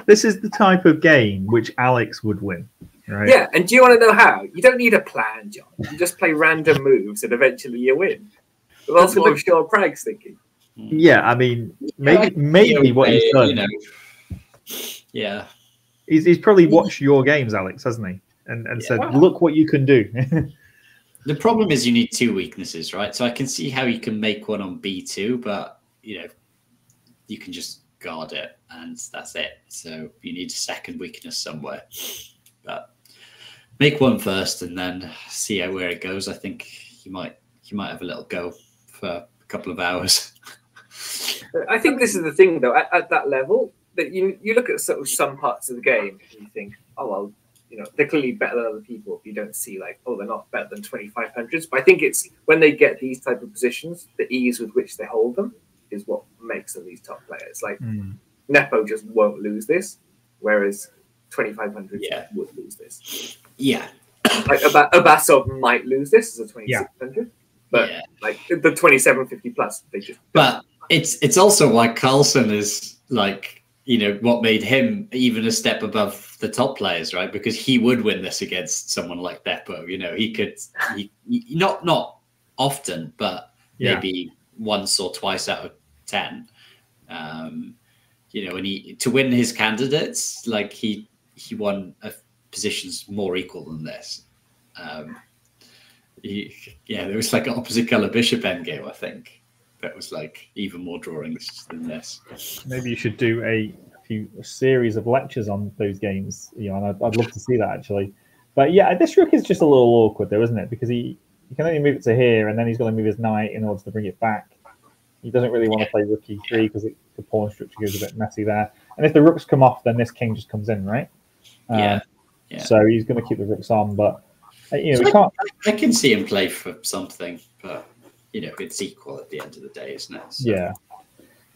This is the type of game which Alex would win, right? Yeah, and do you want to know how? You don't need a plan, John. You just play random moves and eventually you win. But that's what I'm sure Prag's thinking. Yeah, I mean, maybe what he's done. Yeah. He's probably watched your games, Alex, hasn't he? And said, look what you can do. The problem is you need 2 weaknesses, right? So I can see how you can make one on b2, but, you can just guard it and that's it. So you need a second weakness somewhere. But make one first and then see where it goes. I think you might have a little go for a couple of hours. I think this is the thing, though, at that level, that you look at sort of some parts of the game and you think, oh, well, they're clearly better than other people. You don't see they're not better than 2500s. But I think it's when they get these type of positions, the ease with which they hold them is what makes them these top players. Nepo just won't lose this, whereas 2500 would lose this. Yeah. Abasov might lose this as a 2600, but the 2750 plus, they just. But it's also why Carlsen is what made him even a step above the top players, right? Because he would win this against someone like Nepo. He could, not often, but maybe once or twice out of 10. And to win his candidates, he won positions more equal than this. Yeah, there was like an opposite color bishop endgame, I think. That was like even more drawings than this. Maybe you should do a series of lectures on those games, and I'd love to see that actually. But yeah, this rook is just a little awkward though, isn't it? Because he can only move it to here, and then he's got to move his knight in order to bring it back. He doesn't really want to play rook e3 because the pawn structure goes a bit messy there. And if the rooks come off, then this king just comes in, right? Yeah. So he's going to keep the rooks on, but we can't. I can see him play for something, but it's equal at the end of the day, isn't it? So. Yeah.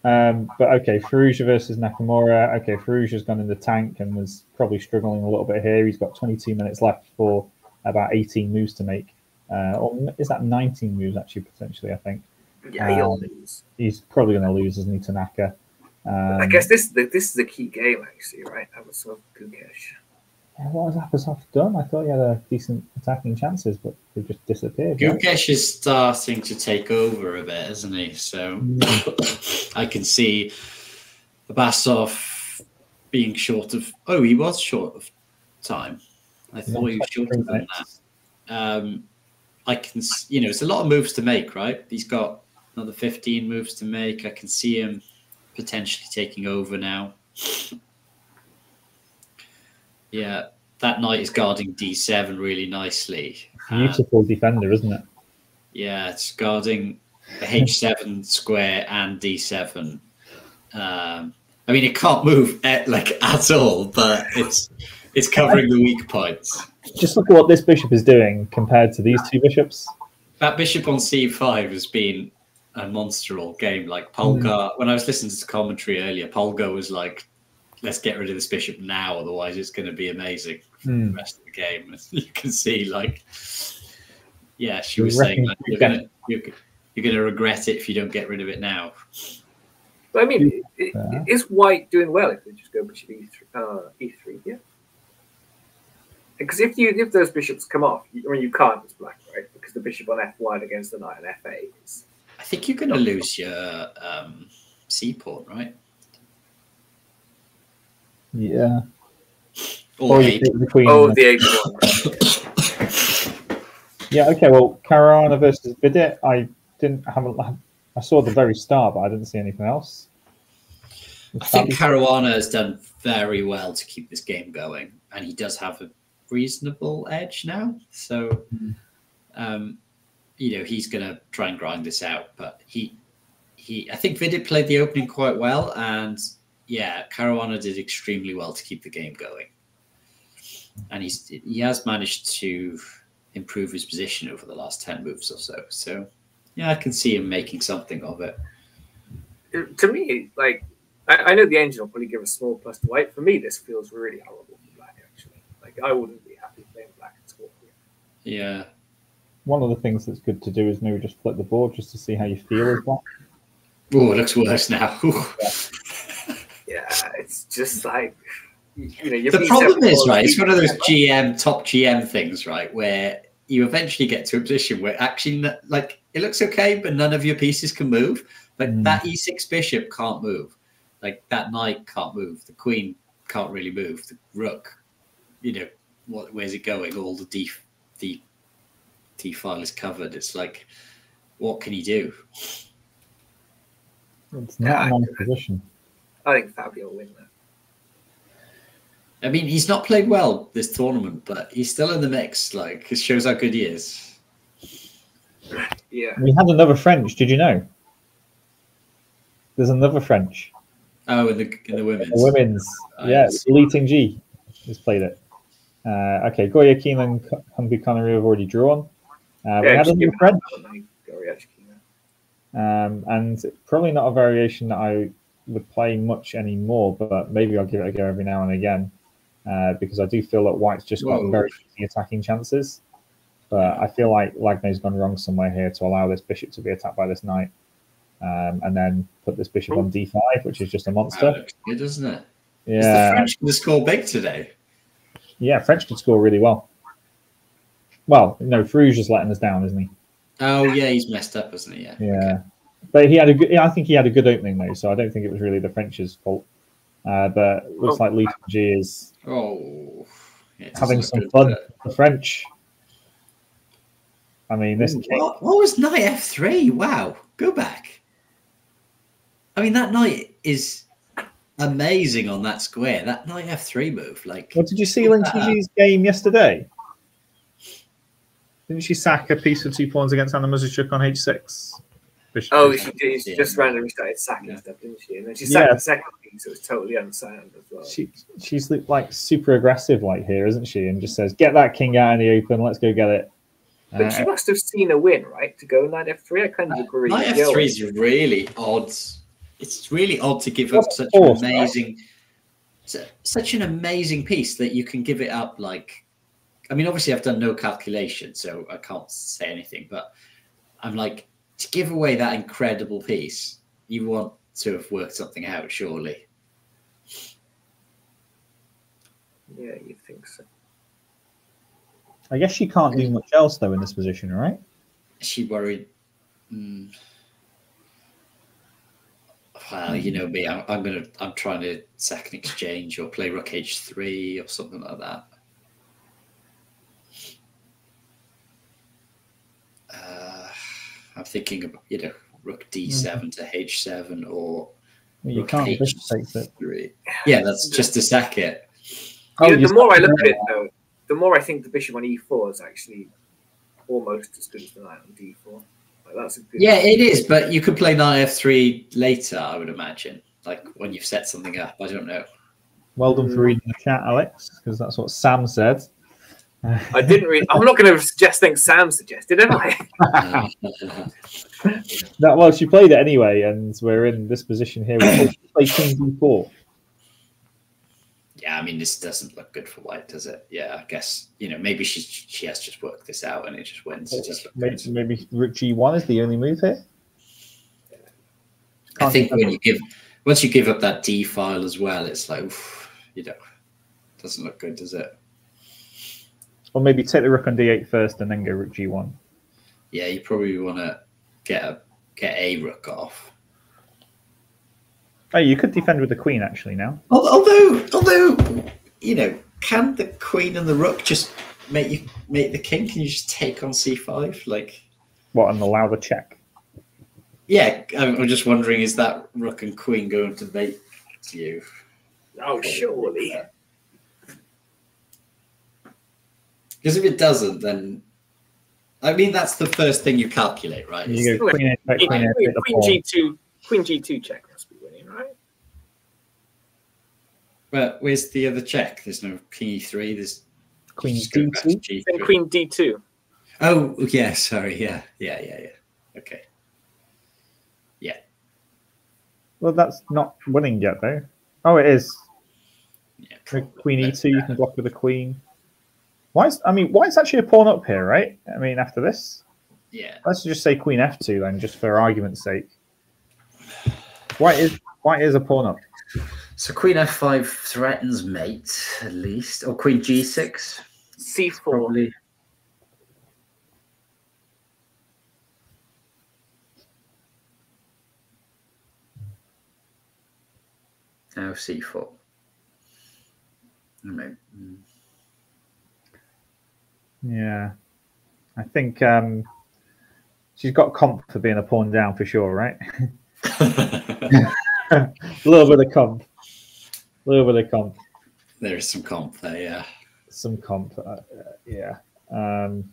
But okay, Firouzja versus Nakamura. Okay, Firouzja's gone in the tank and was probably struggling a little bit here. He's got 22 minutes left for about 18 moves to make. Or is that 19 moves actually, potentially, I think. Yeah, he'll lose. He's probably going to lose, isn't he, to Naka? I guess this is the key game, actually, right? Avasov Gukesh. What has Avasov done? I thought he had a decent attacking chances, but they just disappeared. Gukesh is starting to take over a bit, isn't he? So I can see Avasov being short of... Oh, he was short of time. I thought he was shorter than that. I can... it's a lot of moves to make, right? He's got another 15 moves to make. I can see him potentially taking over now. Yeah, that knight is guarding d7 really nicely. Beautiful defender, isn't it? Yeah, it's guarding the h7 square and d7. I mean, it can't move at all, but it's covering the weak points. Just look at what this bishop is doing compared to these two bishops. That bishop on c5 has been a monster all game. Like Polgar, when I was listening to the commentary earlier, Polgar was like, let's get rid of this bishop now, otherwise it's going to be amazing for the rest of the game. You can see, she was saying, like, you're going to regret it if you don't get rid of it now. But I mean, is White doing well if they just go bishop e3? Yeah. Because if those bishops come off, you can't as black, right? Because the bishop on f1 against the knight on f8 is... I think you're going to lose your c pawn, right? Yeah. Or the queen. Oh, the h1. Yeah. Okay. Well, Caruana versus Vidit. I saw the very start, but I didn't see anything else. I think Caruana has done very well to keep this game going, and he does have a reasonable edge now. So, he's going to try and grind this out. But I think Vidit played the opening quite well, and Caruana did extremely well to keep the game going. And he has managed to improve his position over the last 10 moves or so. So, I can see him making something of it. To me, I know the engine will probably give a small plus to White. For me, this feels really horrible for Black, actually. I wouldn't be happy playing Black at all. Yeah. One of the things that's good to do is maybe just flip the board just to see how you feel as Black. Oh, it looks worse now. Yeah, it's just the problem is, right, it's one of those top GM things, right, where you eventually get to a position where actually, it looks okay, but none of your pieces can move. That e6 bishop can't move. That knight can't move. The queen can't really move. The rook, where's it going? All the D file is covered. It's what can he do? It's not a nice position. I think Fabio will win that. I mean, he's not played well this tournament, but he's still in the mix. It shows how good he is. Yeah. We had another French. Did you know? There's another French. Oh, in the women's. The women's. Li Tingji has played it. Okay, Goya Keane and Hungry Connery have already drawn. We had a new French. And probably not a variation that I would play much anymore, but maybe I'll give it a go every now and again because I do feel that White's just got very easy attacking chances. But I feel like Lagne's gone wrong somewhere here to allow this bishop to be attacked by this knight and then put this bishop on d5, which is just a monster. That looks good, doesn't it? Yeah. Is the French going to score big today? Yeah, French could score really well. Well, no, Firouzja's just letting us down, isn't he? Oh, yeah, he's messed up, hasn't he? Yeah. Okay. But he had a good. I think he had a good opening though, so I don't think it was really the French's fault. But it looks like Li G is having some fun. The French. I mean, this what was knight f3? Wow, go back. I mean, that knight is amazing on that square. That knight f3 move, like. What did you see Lin Chiji's game yesterday? Didn't she sack a piece of 2 pawns against Anna Muzychuk on h6? Oh, she did. She just randomly started sacking stuff, didn't she? And then she sacked the second piece, so it was totally unsound as well. She's like super aggressive, like here, isn't she? And just says, "Get that king out in the open. Let's go get it." But she must have seen a win, right? To go knight f3. I kind of agree. Knight f3 is really odd. It's really odd to give up such an amazing, such an amazing piece that you can give it up. Like, I mean, obviously, I've done no calculation, so I can't say anything. But I'm like, to give away that incredible piece, you want to have worked something out, surely. Yeah, you think so. I guess she can't do much else though in this position, right? Is she worried? Well, you know me. I'm trying to second exchange or play rook h3 or something like that. I'm thinking of rook d7 to h7 or you rook can't h3. Yeah, that's just to sack it. The more I look at it, though, the more I think the bishop on e4 is actually almost as good as the knight on d4. Like, that's a good. Yeah, it is, but you could play knight f3 later, I would imagine. Like when you've set something up. I don't know. Well done for reading the chat, Alex, because that's what Sam said. I didn't read. I'm not going to suggest things Sam suggested, am I? No, well, she played it anyway, and we're in this position here. We play king d4. Yeah, I mean, this doesn't look good for white, does it? Yeah, I guess, maybe she has just worked this out and it just wins. It just maybe rook g1 is the only move here. I think once you give up that d file as well, it's like, oof, doesn't look good, does it? Or maybe take the rook on d8 first and then go rook g1. Yeah, you probably want to get a rook off. Oh, you could defend with the queen actually now. Although, can the queen and the rook just make the king? Can you just take on c5? Like, what, and allow the check? Yeah, I'm just wondering, is that rook and queen going to make you? Oh, surely. Because if it doesn't, then I mean that's the first thing you calculate, right? You go queen g2. Queen g2 check must be winning, right? But where's the other check? There's no king e3. There's queen d2. Then queen d2. Oh yeah, sorry. Yeah. Okay. Yeah. Well, that's not winning yet, though. Oh, it is. Yeah. Queen e2. You can block with the queen. White's actually a pawn up here, right? I mean, after this. Yeah. Let's just say queen f2 then, just for argument's sake. White is a pawn up. So queen f5 threatens mate, at least. Or queen g6. c4. Probably. Now c4. Yeah. I think she's got comp for being a pawn down for sure, right? A little bit of comp. There is some comp there, yeah. Some comp, yeah. Come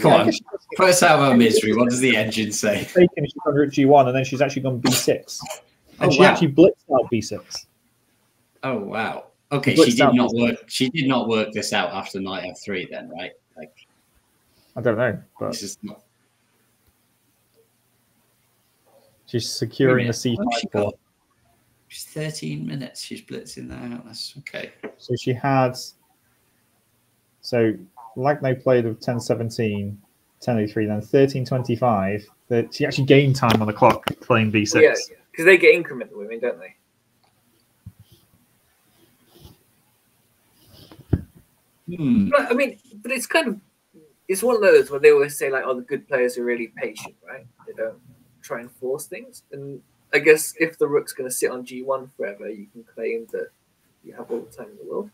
on, put us out of our misery. What does the engine say? She's gone rook g1, and then she's actually gone b6. And she actually blitzed out b6. Oh wow. Okay, she did not work. She did not work this out after knight f3, then, right? Like, I don't know, but this is not. She's securing the c5 pawn. She's 13 minutes. She's blitzing that out. That's okay. So she had. So Lagno played with 10-17, 10-03, then 13-25. She actually gained time on the clock playing b6. Yeah, because they get incremental women, don't they? But, I mean, but it's kind of, it's one of those where they always say like, oh, the good players are really patient, right? They don't try and force things. And I guess if the rook's going to sit on g1 forever, you can claim that you have all the time in the world.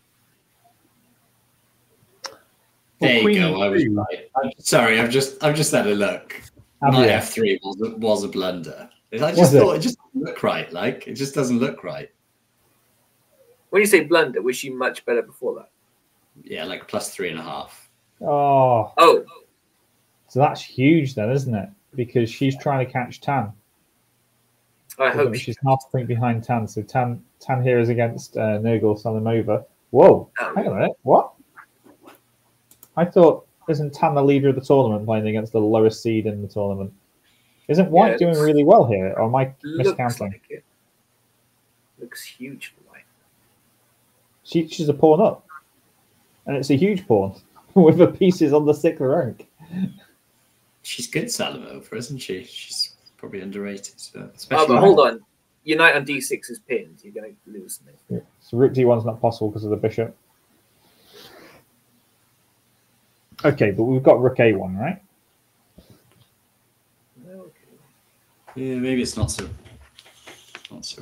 There you Queen go. I was E2. right. I'm sorry, I've just had a look. Have Knight you? F3 was a blunder. I just Was thought it? it just doesn't look right. Like it just doesn't look right. When you say blunder, was she much better before that? Yeah, like +3.5. Oh, Oh, so that's huge then, isn't it? Because she's trying to catch Tan. I hope She's half a point behind Tan. So Tan here is against Nurgle Salimova. Whoa, hang on a minute. What? I thought, isn't Tan the leader of the tournament playing against the lowest seed in the tournament? Isn't White doing really well here? Or am I miscounting? like it. Looks huge for White. She's a pawn up. And it's a huge pawn with the pieces on the 6th rank. She's good, Salimova, isn't she? She's probably underrated. Oh, Especially but hold on. Your knight on d6 is pinned. You're going to lose. Yeah. So rook d1's not possible because of the bishop. Okay, but we've got rook a1, right? Okay. Yeah, maybe it's not so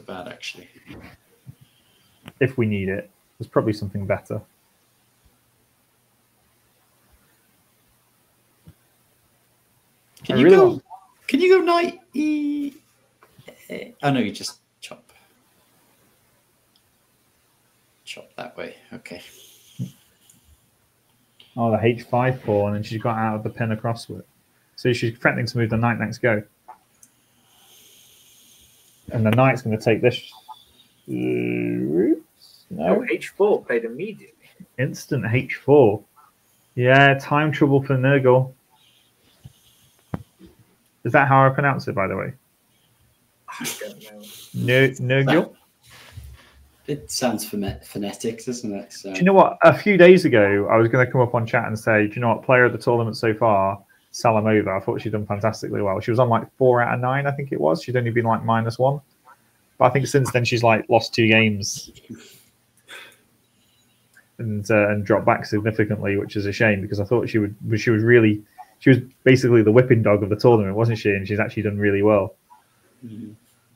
bad actually. If we need it, there's probably something better. Can you go knight e? Oh no, you just chop that way. Okay. Oh, the h5 pawn, and she's got out of the pin across with it. So she's threatening to move the knight next go. And the knight's going to take this. No. Oh, h4 played immediately. Instant h4. Yeah, time trouble for Nurgle. Is that how I pronounce it, by the way? I don't know. Nurgle? It sounds phonetic, doesn't it? So. Do you know what? A few days ago, I was going to come up on chat and say, do you know what? Player of the tournament so far, Salimova. I thought she'd done fantastically well. She was on like 4 out of 9, I think it was. She'd only been like -1. But I think since then she's like lost 2 games and dropped back significantly, which is a shame because I thought she was basically the whipping dog of the tournament, wasn't she? And she's actually done really well.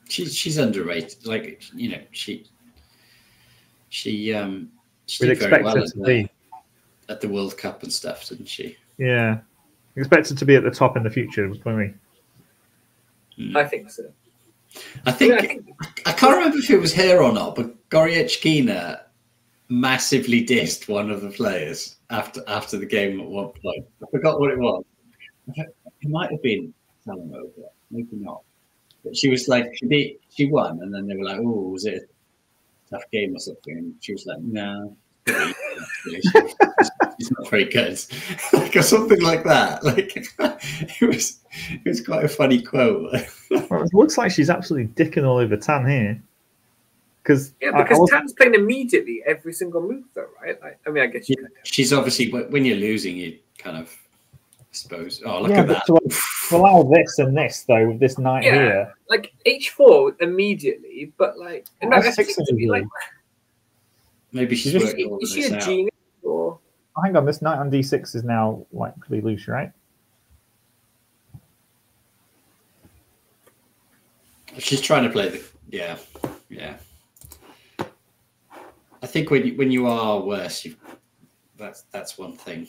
She's underrated. Like she We'd did very expect well her to be at the World Cup and stuff, didn't she? Yeah, expect her to be at the top in the future, wouldn't we? I think so. I can't remember if it was her or not, but Goryechkina massively dissed one of the players after the game at one point. I forgot what it was. It might have been Salimova, maybe not. But she was like, she won, and then they were like, "Oh, was it a tough game or something?" And she was like, "No, she's not very good," like, or something like that. Like it was quite a funny quote. Well, it looks like she's absolutely dicking all over Tan here. Because Tan's playing immediately every single move, though, right? Like, I mean, I guess she's obviously, when you're losing, you kind of, I suppose. Oh, look at that! To allow this and this though, with this knight here, like h4 immediately, but like, maybe she's is working all she this a out. genius or? Oh, hang on, this knight on d6 is now like pretty loose, right? She's trying to play yeah. I think when you are worse, that's one thing.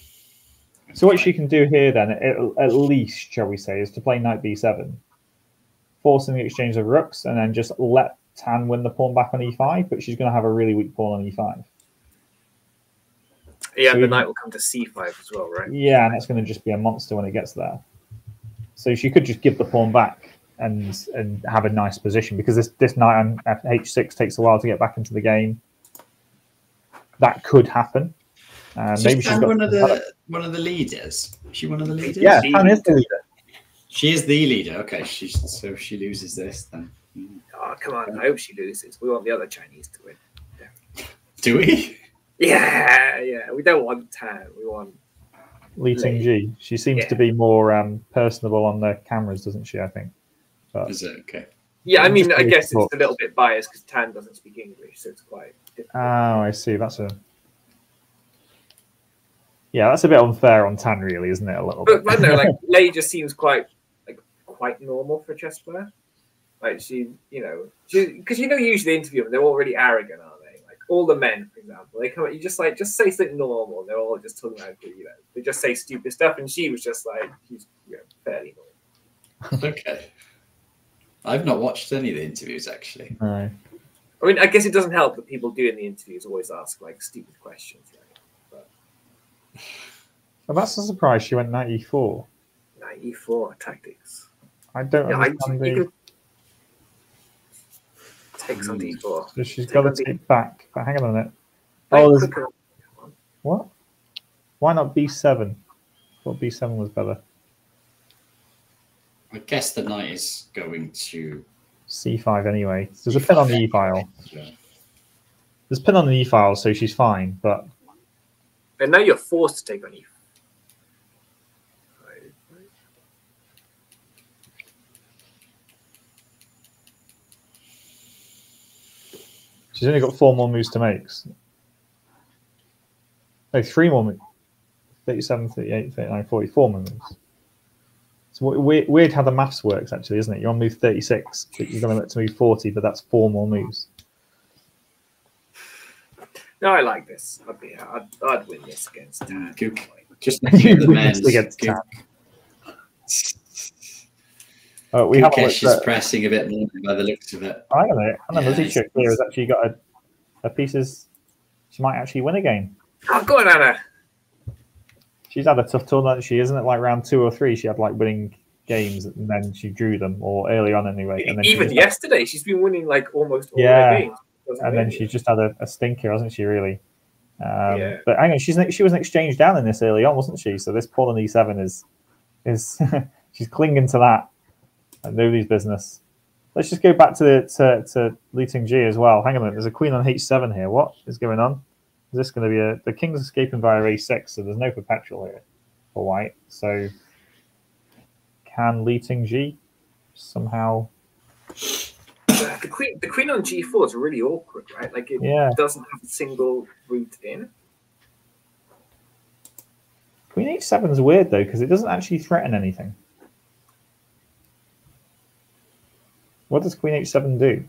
So what she can do here then, at least, shall we say, is to play knight b7, forcing the exchange of rooks, and then just let Tan win the pawn back on e5, but she's going to have a really weak pawn on e5. Yeah, so the knight will come to c5 as well, right? Yeah, and that's going to just be a monster when it gets there. So she could just give the pawn back and have a nice position, because this knight on h6 takes a while to get back into the game. That could happen. Maybe she's got one of the leaders. Is she one of the leaders? Yeah, Tan is the leader. She is the leader. Okay, so if she loses this, then. Oh, come on! I hope she loses. We want the other Chinese to win. Yeah. Do we? Yeah. We don't want Tan. We want Li Tingji. She seems to be more personable on the cameras, doesn't she? I think. But is it okay? Yeah, I mean, I guess it's a little bit biased because Tan doesn't speak English, so it's quite difficult. Oh, I see. That's a bit unfair on Tan, really, isn't it? A little bit. But I know, like Lei just seems quite normal for a chess player. Like because usually they interview them, they're already arrogant, aren't they? Like, all the men, for example, they come. You just say something normal. They're all just talking about they just say stupid stuff, and she was just like she's fairly normal. Okay. I've not watched any of the interviews actually. No. I mean, I guess it doesn't help that people doing the interviews always ask like stupid questions. Right? But Well, that's a surprise. She went 94. 94 tactics. I don't understand the. Takes on D4. So she's got to take back. But hang on a minute. What? Why not B7? I thought B7 was better. I guess the knight is going to C5 anyway. There's a pin on the E file. Yeah. There's a pin on the E file, so she's fine. But and now you're forced to take on E. she's only got 4 more moves to make. No, 3 more moves. 37, 38, 39, 44 more moves. So weird how the maths works, actually, isn't it? You're on move 36, but you're going to move 40, but that's 4 more moves. No, I like this. I'd win this against Tad. Just the men's against Tad. We have is pressing a bit more by the looks of it. I don't know. Lizzie Chick here has actually got a pieces. She might actually win a game. Oh, go on, Anna. She's had a tough tournament. She isn't it like round 2 or 3. She had like winning games and then she drew them, or early on anyway. And then even yesterday, she's been winning like almost all her games. And then she just had a stinker, hasn't she? Really. But hang on, she was an exchange down in this early on, wasn't she? So this pawn on E7 is she's clinging to that. Nobody's business. Let's just go back to Li Ting-ji as well. Hang on a minute. There's a queen on H7 here. What is going on? Is this going to be the king's escaping via A6, so there's no perpetual here for white. So can Li Ting-ji somehow? The queen on G4 is really awkward, right? Like it doesn't have a single route in. Queen H7 is weird though because it doesn't actually threaten anything. What does Queen H7 do?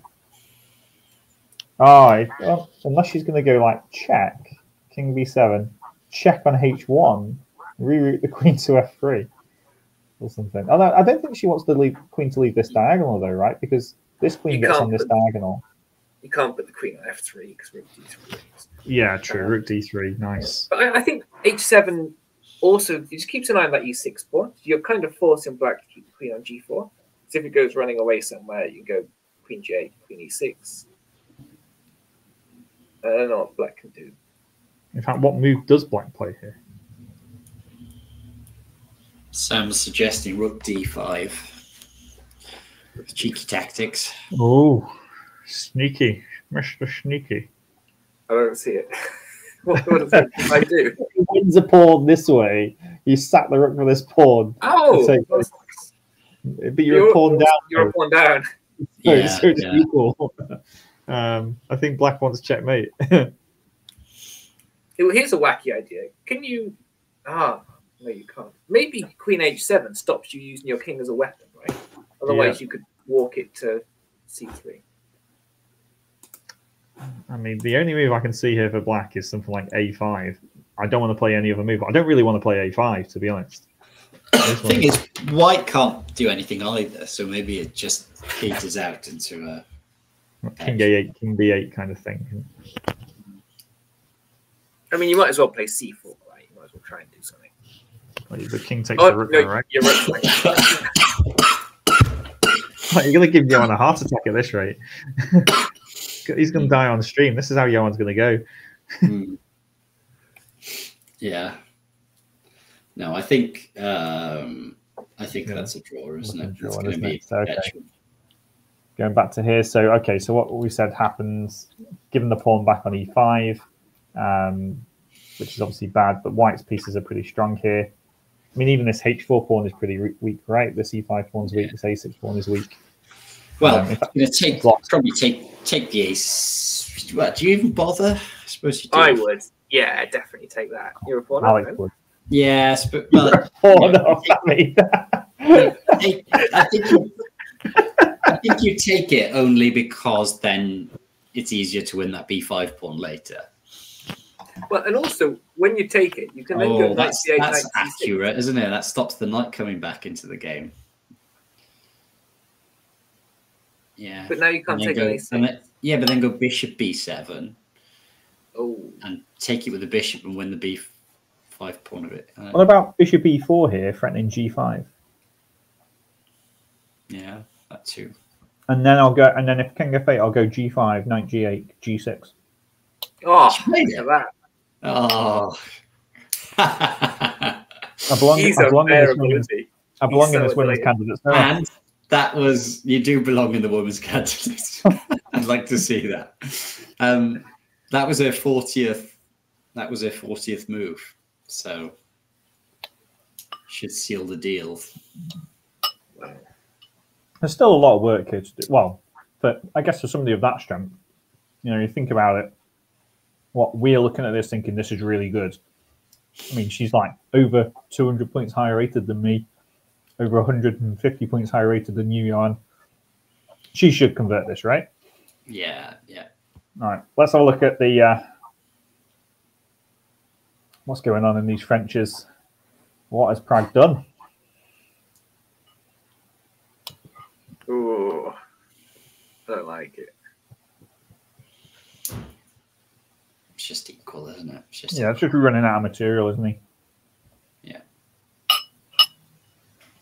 Well, unless she's going to go like check, King B7, check on H1, reroute the Queen to F3 or something. I don't think she wants the Queen to leave this diagonal though, right? Because this Queen gets on this diagonal. You can't put the Queen on F3 because Rook D3. Yeah, true. Rook D3, nice. But I think H7 also just keeps an eye on that E6 pawn. You're kind of forcing Black to keep the Queen on G4. So if it goes running away somewhere, you can go Queen G8, Queen E6. I don't know what Black can do. In fact, what move does Black play here? Sam's suggesting Rook D5. Cheeky tactics. Oh, sneaky. Mr. Sneaky. I don't see it. what does it I do? He wins a pawn this way. You sack the rook for this pawn. Oh! But you're a pawn down. You're a pawn down. So it's equal. I think Black wants checkmate. Here's a wacky idea. Can you... no, you can't. Maybe Queen H7 stops you using your king as a weapon, right? Otherwise, you could walk it to C3. I mean, the only move I can see here for Black is something like A5. I don't want to play any other move. I don't really want to play A5, to be honest. The thing is, White can't do anything either, so maybe it just peters out into a King A8, King B8 kind of thing. I mean, you might as well play C4, right? You might as well try and do something. Well, the king takes the rook, right? You're right. You're going to give Johan a heart attack at this rate. He's going to die on stream. This is how Johan's going to go. Yeah. No, I think that's a draw, isn't it? It's going to be Going back to here. So what we said happens, given the pawn back on E5, which is obviously bad, but White's pieces are pretty strong here. I mean, even this H4 pawn is pretty weak, right? This E5 pawn's weak, this A6 pawn is weak. Well, probably take the ace. What, do you even bother? I suppose you do. I would. Yeah, definitely take that. You're a pawn. Alex would. Yes, but I think you take it only because then it's easier to win that b5 pawn later. Well, and also when you take it, you can then go knight c8, that's knight c6. accurate, isn't it? That stops the knight coming back into the game. Yeah, But now you can't take an a6. Yeah, but then go bishop b7. Oh, and take it with the bishop and win the b5 pawn of it. What about bishop e4 here, threatening g5? Yeah, that too. And then I'll go. And then if king f8, I'll go g5, knight g8, g6. oh, look at that. Oh. I belong in this women's candidates. And that was, you do belong in the women's candidates. I'd like to see that. That was her 40th. That was her 40th move. So should seal the deal. There's still a lot of work here to do. Well, but I guess for somebody of that strength, you think about it. What we're looking at this, thinking this is really good. I mean, she's like over 200 points higher rated than me, over 150 points higher rated than you, Johan. She should convert this, right? Yeah. All right, let's have a look at the what's going on in these Frenches. What has Prague done? Ooh, I don't like it. It's just equal, isn't it? It's just running out of material, isn't he? Yeah.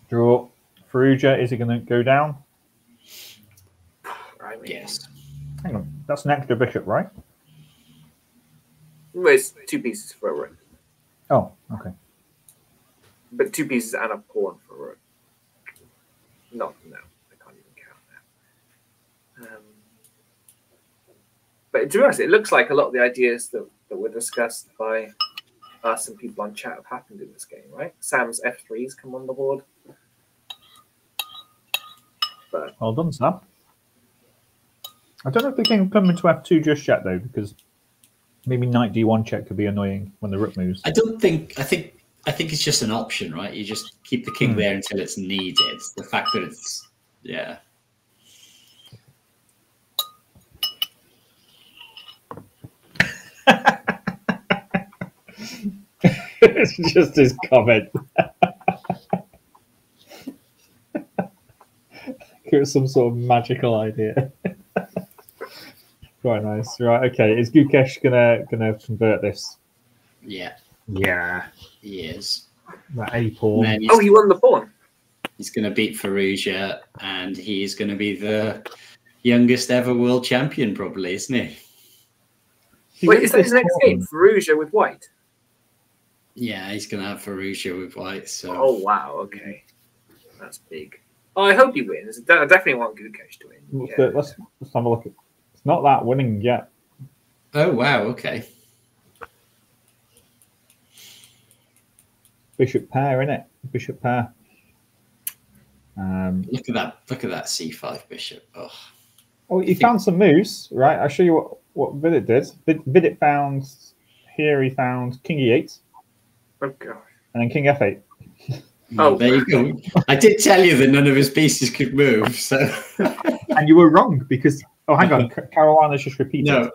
Draw. Ferrugia, is he going to go down? Yes. Hang on, that's an extra bishop, right? Well, it's 2 pieces for a rook. Oh, okay. But 2 pieces and a pawn for a rook. No, I can't even count that. But to be honest, it looks like a lot of the ideas that were discussed by us and people on chat have happened in this game, right? Sam's f3's come on the board. But well done, Sam. I don't know if the king will come into f2 just yet, though, because maybe knight d1 check could be annoying when the rook moves. I think it's just an option, right? You just keep the king there until it's needed. The fact that it's It's just his comment. It was some sort of magical idea. Quite nice. Right, okay. Is Gukesh gonna convert this? Yeah. Yeah. He is. That a pawn. Oh, he won the pawn. He's gonna beat Ferrugia, and he's gonna be the youngest ever world champion, probably, isn't he? Wait, is that his next game? Ferrugia with white? Yeah, he's gonna have Ferrugia with white. So. Oh wow, okay. That's big. Oh, I hope he wins. I definitely want Gukesh to win. Yeah. Let's have a look. It's not that winning yet. Oh wow, okay. Bishop pair, innit? Bishop pair. Look at that c5 bishop. Oh, he found some moves, right? I'll show you what Vidit did. Vidit found here. He found king e8. Oh god. And then king f8. Oh, there you go. I did tell you that none of his pieces could move. So, and you were wrong because hang on, Caruana's just repeated. No.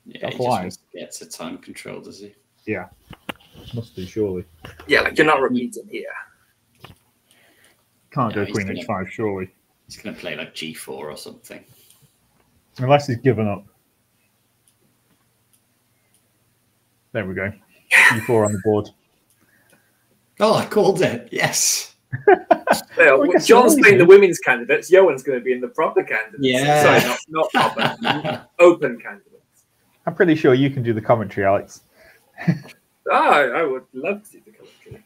Yeah, that's he why. just gets a time control, does he? Yeah, must do surely. Yeah, like you're not repeating here. Can't go queen h5 surely. He's going to play like g4 or something. Unless he's given up. There we go. g4 on the board. Oh, I called it. Yes. John's playing the women's candidates. Johan's going to be in the proper candidates. Yeah. Sorry, not proper. Open candidates. I'm pretty sure you can do the commentary, Alex. I would love to do the commentary.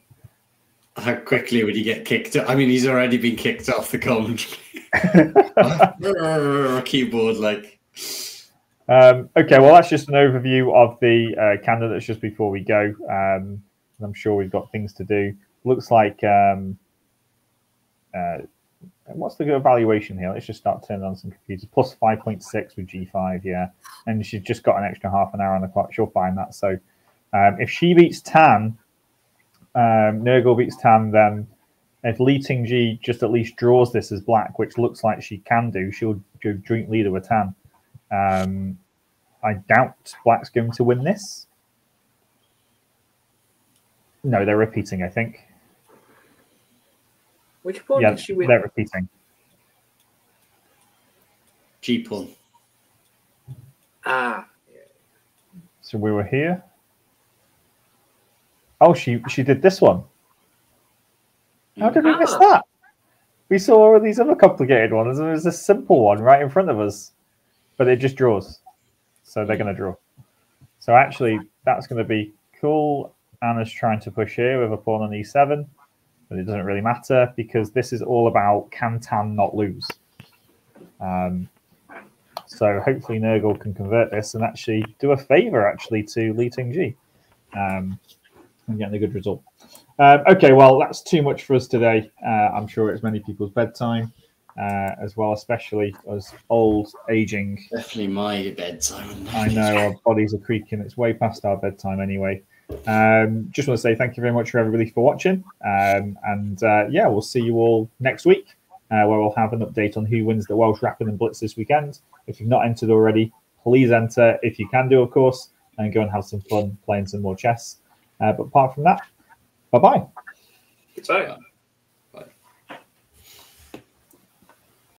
How quickly would he get kicked off? I mean, he's already been kicked off the commentary. Keyboard, like. Okay, well, that's just an overview of the candidates just before we go. I'm sure we've got things to do. Looks like what's the evaluation here? Let's just start turning on some computers. Plus 5.6 with G5, yeah. And she's just got an extra half an hour on the clock. She'll find that. So if she beats Tan, Nurgle beats Tan, then If Li Tingji just at least draws this as black, which looks like she can do, she'll go joint leader with Tan. I doubt black's going to win this. No, they're repeating, I think. Which pawn Yeah, did she win? they're repeating. G pawn. Ah. So we were here. Oh, she did this one. How did we miss that? We saw all these other complicated ones. There was a simple one right in front of us, but it just draws. So they're going to draw. So actually, that's going to be cool. Anna's trying to push here with a pawn on e7, but it doesn't really matter because this is all about can Tan not lose. So hopefully Nurgle can convert this and actually do a favor actually to Li Tingji and getting a good result. Okay, well, that's too much for us today. I'm sure it's many people's bedtime as well, especially us old, aging. Definitely my bedtime. I know our bodies are creaking. It's way past our bedtime anyway. Just want to say thank you very much for everybody for watching. Yeah, we'll see you all next week where we'll have an update on who wins the Welsh Rapid and Blitz this weekend. If you've not entered already, please enter if you can do, of course, and go and have some fun playing some more chess. But apart from that, bye-bye. Goodbye.